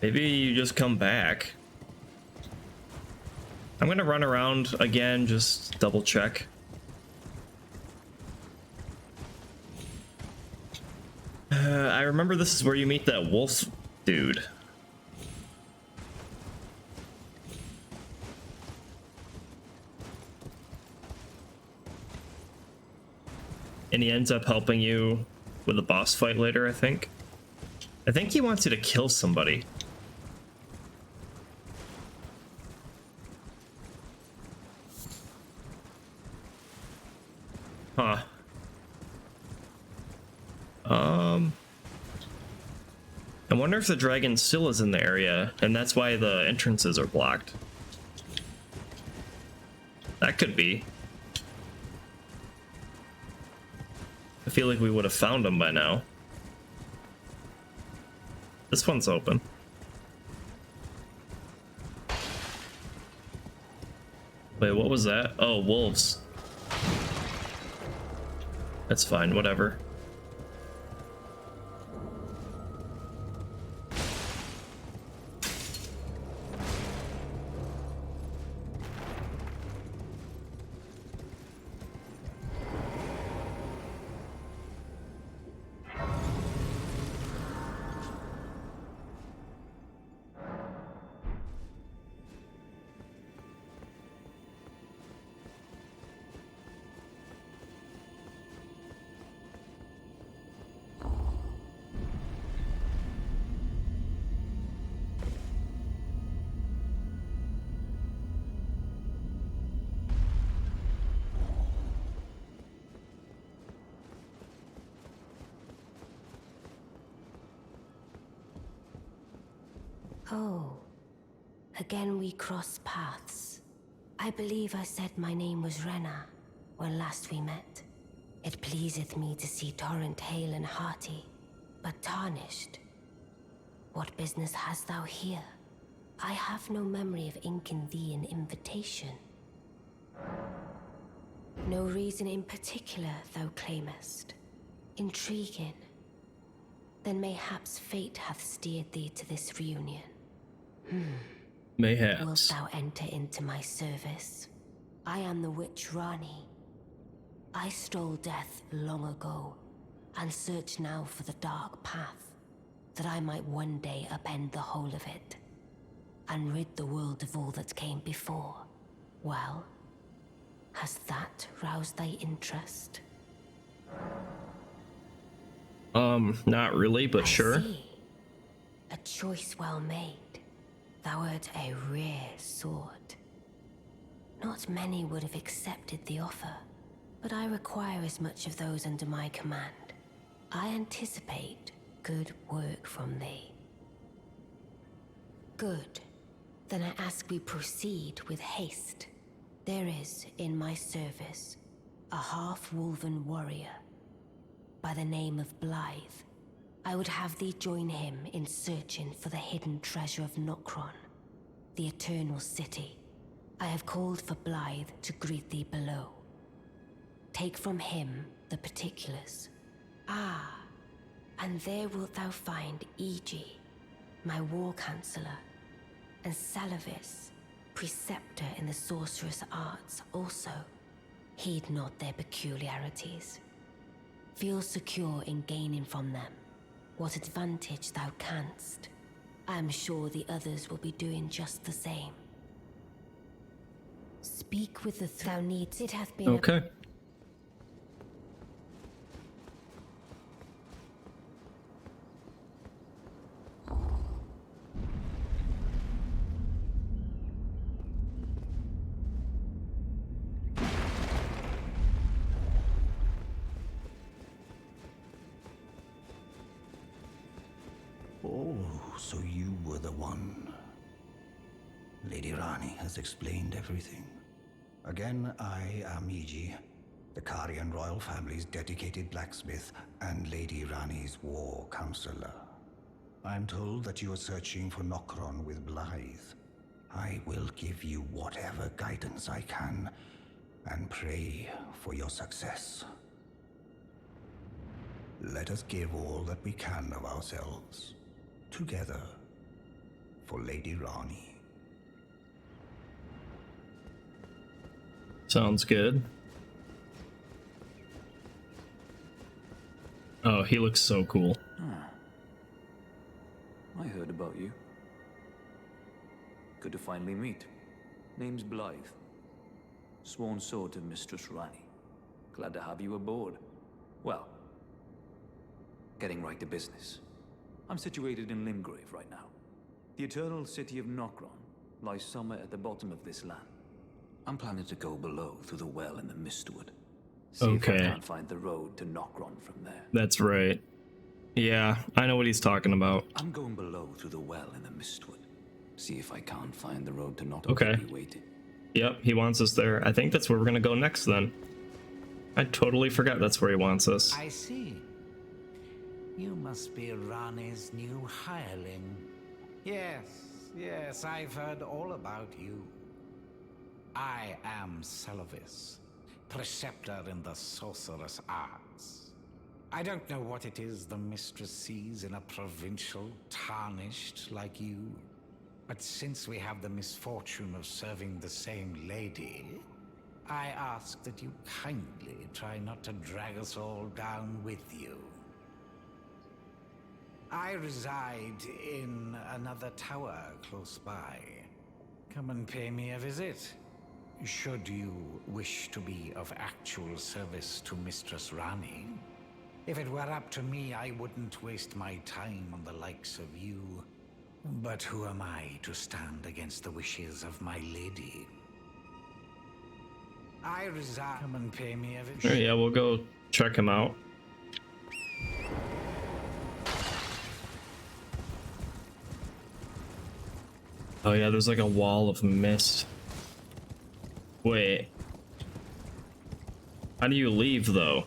Maybe you just come back. I'm gonna run around again, just double check. I remember this is where you meet that wolf dude. And he ends up helping you with a boss fight later, I think. I think he wants you to kill somebody. Huh. I wonder if the dragon still is in the area, and that's why the entrances are blocked. That could be. I feel like we would have found him by now. This one's open. Wait, what was that? Oh, wolves. That's fine, whatever. Oh, again we cross paths. I believe I said my name was Rennala when last we met. It pleaseth me to see Torrent hale and hearty, but tarnished. What business hast thou here? I have no memory of inking thee an invitation. No reason in particular thou claimest. Intriguing. Then mayhaps fate hath steered thee to this reunion. Wilt Mayhaps. thou enter into my service? I am the witch Rani. I stole death long ago, and search now for the dark path, that I might one day upend the whole of it, and rid the world of all that came before. Well, has that roused thy interest? Not really, but I sure. see. A choice well made. Thou art a rare sword. Not many would have accepted the offer, but I require as much of those under my command. I anticipate good work from thee. Good. Then I ask we proceed with haste. There is, in my service, a half-wolven warrior by the name of Blythe. I would have thee join him in searching for the hidden treasure of Nokron, the Eternal City. I have called for Blythe to greet thee below. Take from him the particulars. Ah, and there wilt thou find Iji, my war counselor, and Salavis, preceptor in the sorcerous arts also. Heed not their peculiarities. Feel secure in gaining from them what advantage thou canst. I am sure the others will be doing just the same. Speak with the thou needs. It hath been Okay. Oh, so you were the one. Lady Rani has explained everything. Again, I am Iji, the Carian royal family's dedicated blacksmith and Lady Rani's war counselor. I'm told that you are searching for Nokron with Blythe. I will give you whatever guidance I can, and pray for your success. Let us give all that we can of ourselves, together, for Lady Rani. Sounds good. Oh, he looks so cool. I heard about you. Good to finally meet. Name's Blythe. Sworn sword to Mistress Rani. Glad to have you aboard. Well, getting right to business. I'm situated in Limgrave right now. The eternal city of Nokron lies somewhere at the bottom of this land. I'm planning to go below through the well in the Mistwood. See if I Okay. can't find the road to Nokron from there. That's right. Yeah, I know what he's talking about. I'm going below through the well in the Mistwood. See if I can't find the road to Nokron. Okay. Be waiting. Yep, he wants us there. I think that's where we're gonna go next then. I totally forgot that's where he wants us. I see. You must be Rani's new hireling. Yes, I've heard all about you. I am Celovis, preceptor in the sorcerous arts. I don't know what it is the mistress sees in a provincial tarnished like you, but since we have the misfortune of serving the same lady, I ask that you kindly try not to drag us all down with you. I reside in another tower close by. Come and pay me a visit, should you wish to be of actual service to Mistress Rani. If it were up to me, I wouldn't waste my time on the likes of you. But who am I to stand against the wishes of my lady? I reside. Come and pay me a visit. Yeah, we'll go check him out. Oh yeah, there's like a wall of mist. Wait. How do you leave though?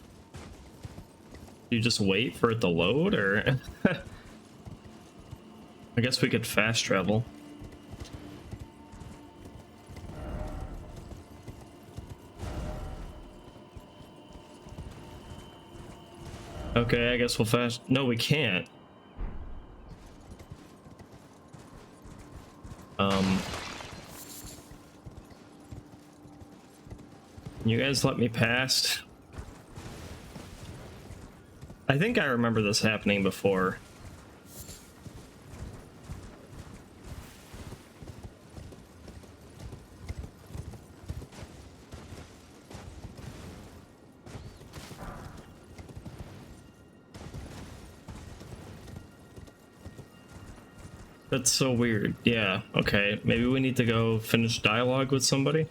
You just wait for it to load, or? I guess we could fast travel. Okay, I guess we'll fast. No, we can't. Can you guys let me past? I think I remember this happening before. That's so weird. Yeah, okay. Maybe we need to go finish dialogue with somebody.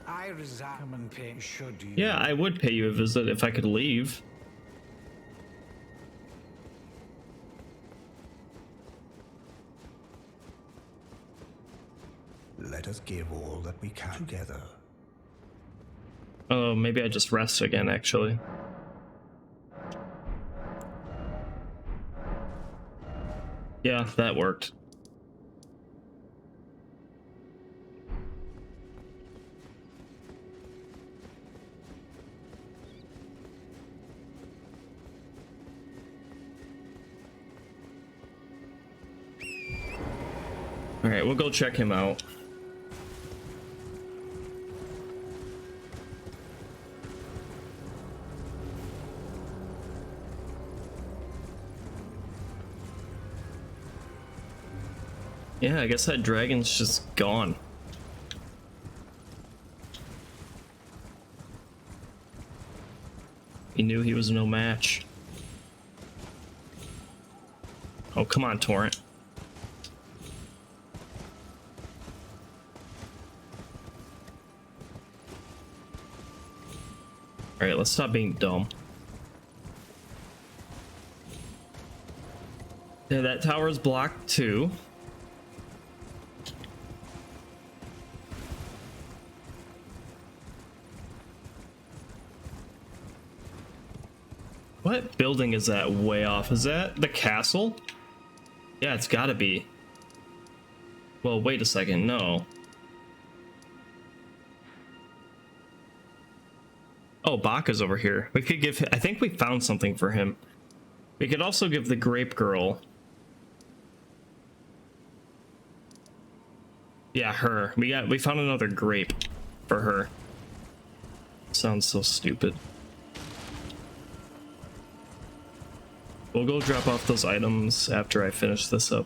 I reside. Come and pay. Should you? Yeah, I would pay you a visit if I could leave. Let us give all that we can together. Oh, maybe I just rest again, actually. Yeah, that worked. All right, we'll go check him out. Yeah, I guess that dragon's just gone. He knew he was no match. Oh, come on, Torrent. Alright, let's stop being dumb. Yeah, that tower's blocked too. What building is that way off? Is that the castle? Yeah, it's gotta be. Well, wait a second, no. Oh, Baka's over here. We could give him, I think we found something for him. We could also give the grape girl. Yeah, her. We found another grape for her. Sounds so stupid. We'll go drop off those items after I finish this up.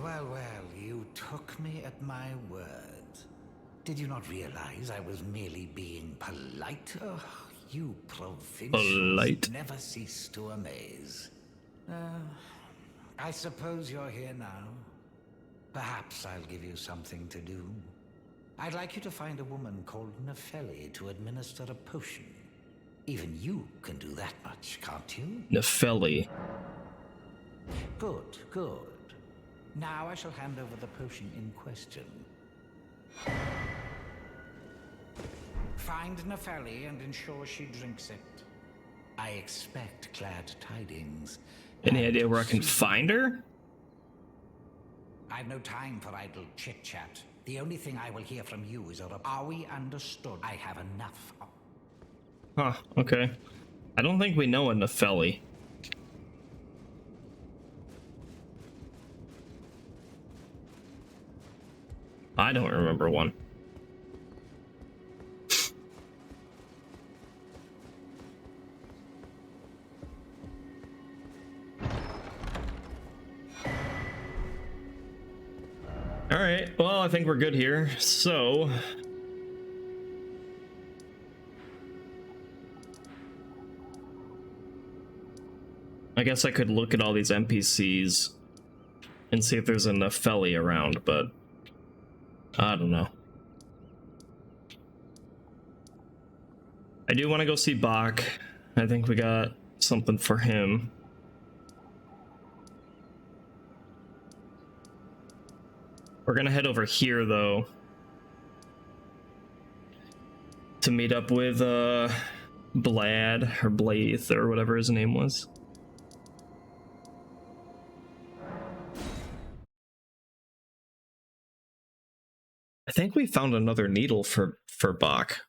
Well, you took me at my word. Did you not realize I was merely being polite? Oh, you provincials Polite. never cease to amaze. I suppose you're here now. Perhaps I'll give you something to do. I'd like you to find a woman called Nefeli to administer a potion. Even you can do that much, can't you? Nefeli. Good, good. Now I shall hand over the potion in question. Find Nefeli and ensure she drinks it. I expect glad tidings. Any And idea where I can soon. find her? I've no time for idle chit-chat. The only thing I will hear from you is are we understood? I have enough. Huh, okay. I don't think we know a Nefeli. I don't remember one. All right, well, I think we're good here. So, I guess I could look at all these NPCs and see if there's a Nefeli around, but I don't know. I do want to go see Bach. I think we got something for him. We're gonna head over here though to meet up with Blad or Blaith or whatever his name was. I think we found another needle for Bach.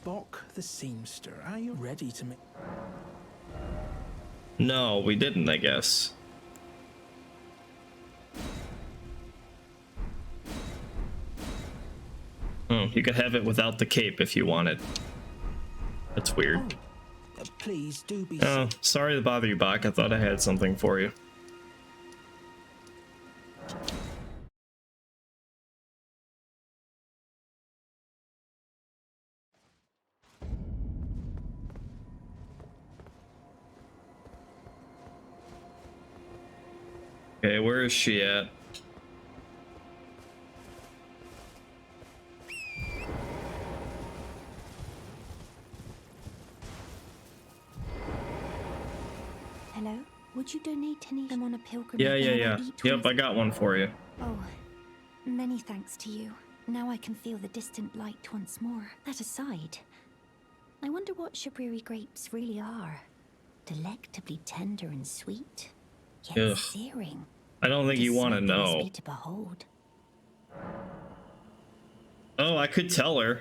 Bok the seamster, are you ready to make... No, we didn't, I guess. Oh, you could have it without the cape if you wanted. That's weird. Please do be... Oh, sorry to bother you, Bach. I thought I had something for you. Okay, where is she at? Hello? Would you donate any? I'm on a pilgrimage. Yeah. Yep, I Of... got one for you. Oh, many thanks to you. Now I can feel the distant light once more. That aside, I wonder what Shabriri grapes really are. Delectably tender and sweet, yet Ugh. searing. I don't think you want to know. To behold. Oh, I could tell her.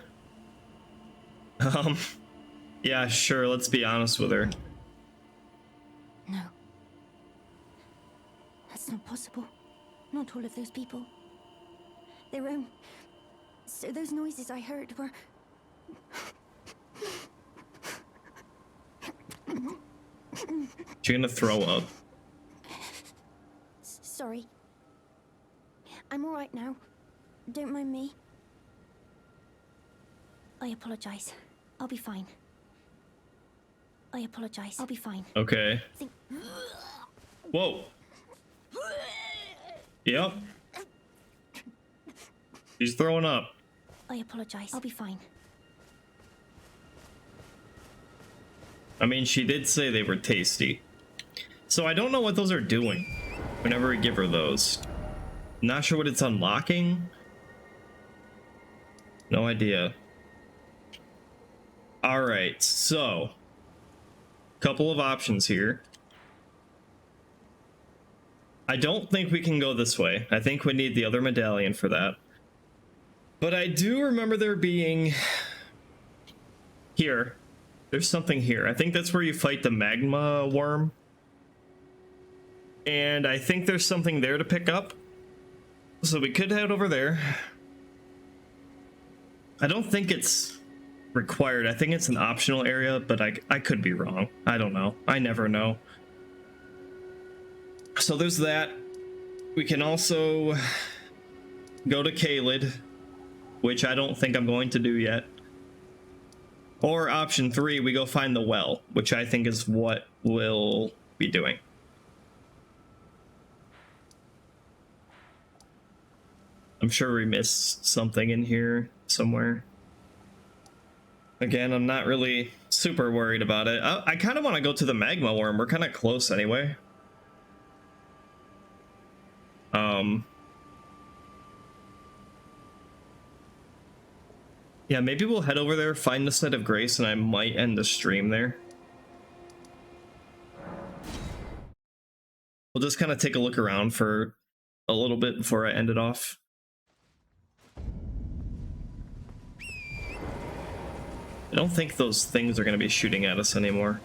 Yeah, sure, let's be honest with her. No. That's not possible. Not all of those people. Their own... So those noises I heard were... She's gonna throw up. Sorry. I'm alright now. Don't mind me. I apologize. I'll be fine. I apologize. I'll be fine. Okay. Think... Whoa. Yep. She's throwing up. I apologize. I'll be fine. I mean, she did say they were tasty. So I don't know what those are doing whenever we give her those. Not sure what it's unlocking. No idea. Alright, so couple of options here. I don't think we can go this way. I think we need the other medallion for that. But I do remember there being... Here. There's something here. I think that's where you fight the magma worm. And I think there's something there to pick up. So we could head over there. I don't think it's required. I think it's an optional area, but I could be wrong. I don't know. I never know. So there's that. We can also go to Caelid, which I don't think I'm going to do yet. Or option 3, we go find the well, which I think is what we'll be doing. I'm sure we missed something in here somewhere. Again, I'm not really super worried about it. I kind of want to go to the magma worm. We're kind of close anyway. Yeah, maybe we'll head over there, find the Set of Grace, and I might end the stream there. We'll just kind of take a look around for a little bit before I end it off. I don't think those things are going to be shooting at us anymore.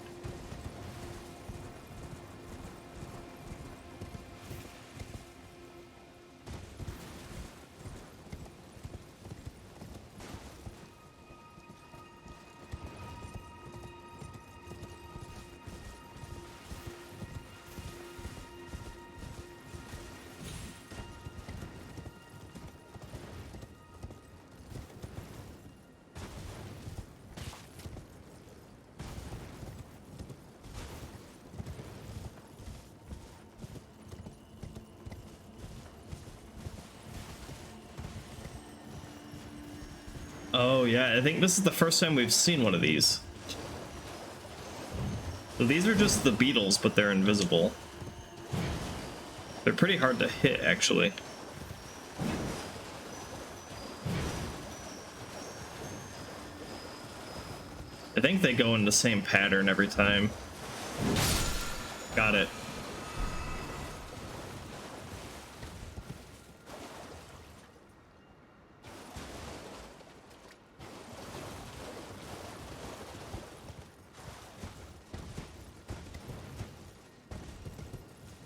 Oh yeah, I think this is the first time we've seen one of these. So these are just the beetles, but they're invisible. They're pretty hard to hit, actually. I think they go in the same pattern every time. Got it.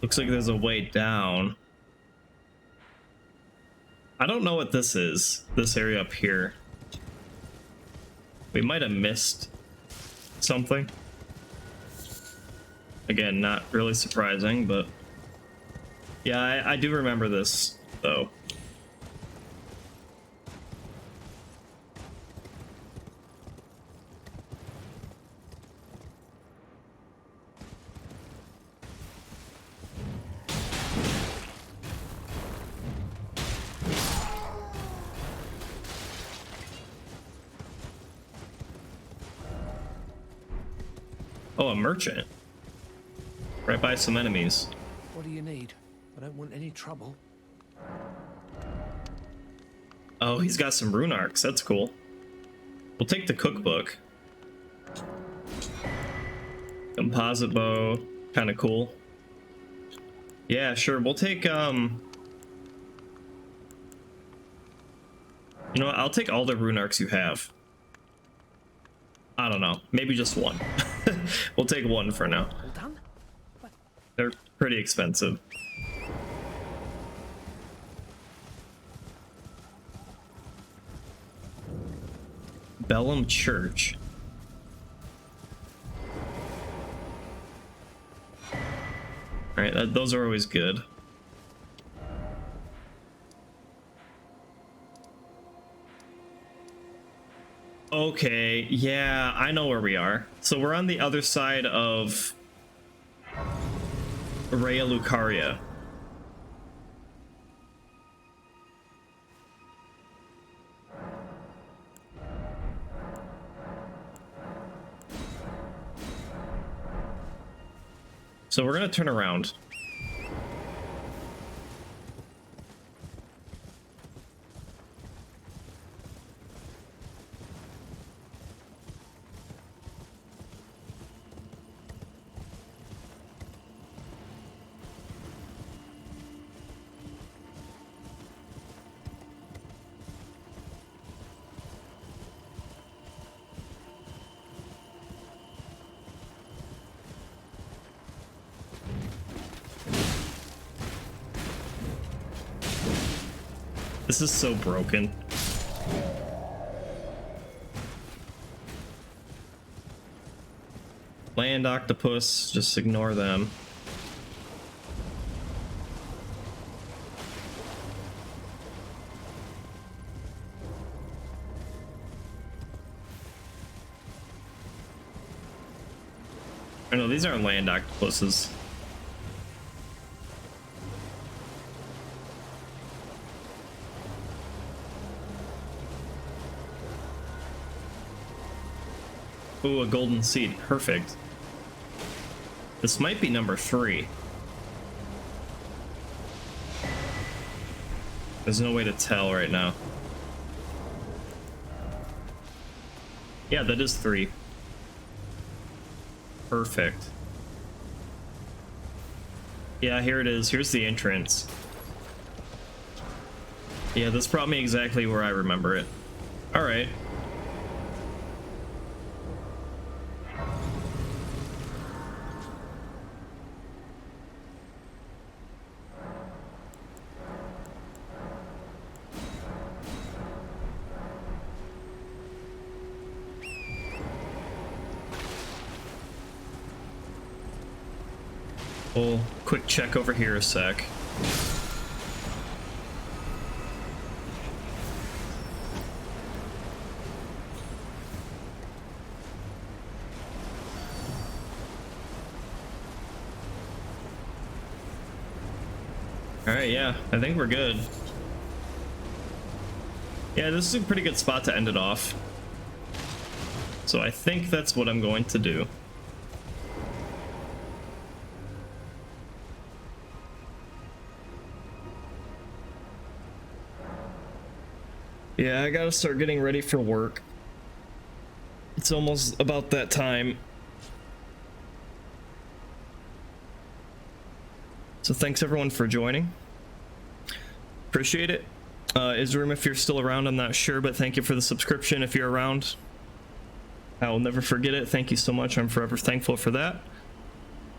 Looks like there's a way down. I don't know what this is, this area up here. We might have missed something. Again, not really surprising, but yeah, I do remember this, though. Oh, a merchant. Right by some enemies. What do you need? I don't want any trouble. Oh, he's got some rune arcs. That's cool. We'll take the cookbook. Composite bow. Kind of cool. Yeah, sure. We'll take, You know what? I'll take all the rune arcs you have. I don't know. Maybe just one. We'll take one for now. All done? They're pretty expensive. Bellum Church. Alright, those are always good. Okay, yeah, I know where we are. So we're on the other side of Raya Lucaria. So we're gonna turn around. This is so broken. Land octopus, just ignore them. Oh no, these aren't land octopuses. Ooh, a golden seed. Perfect. This might be number 3. There's no way to tell right now. Yeah, that is 3. Perfect. Yeah, here it is. Here's the entrance. Yeah, this brought me exactly where I remember it. All right. We'll quick check over here a sec. Alright, yeah, I think we're good. Yeah, this is a pretty good spot to end it off. So I think that's what I'm going to do. Yeah, I gotta start getting ready for work. It's almost about that time. So thanks everyone for joining. Appreciate it. Isram, if you're still around, I'm not sure, but thank you for the subscription if you're around. I will never forget it. Thank you so much. I'm forever thankful for that.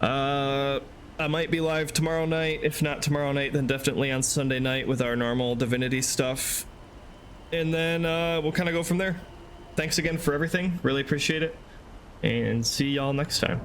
I might be live tomorrow night. If not tomorrow night, then definitely on Sunday night with our normal Divinity stuff. And then we'll kind of go from there. Thanks again for everything. Really appreciate it. And see y'all next time.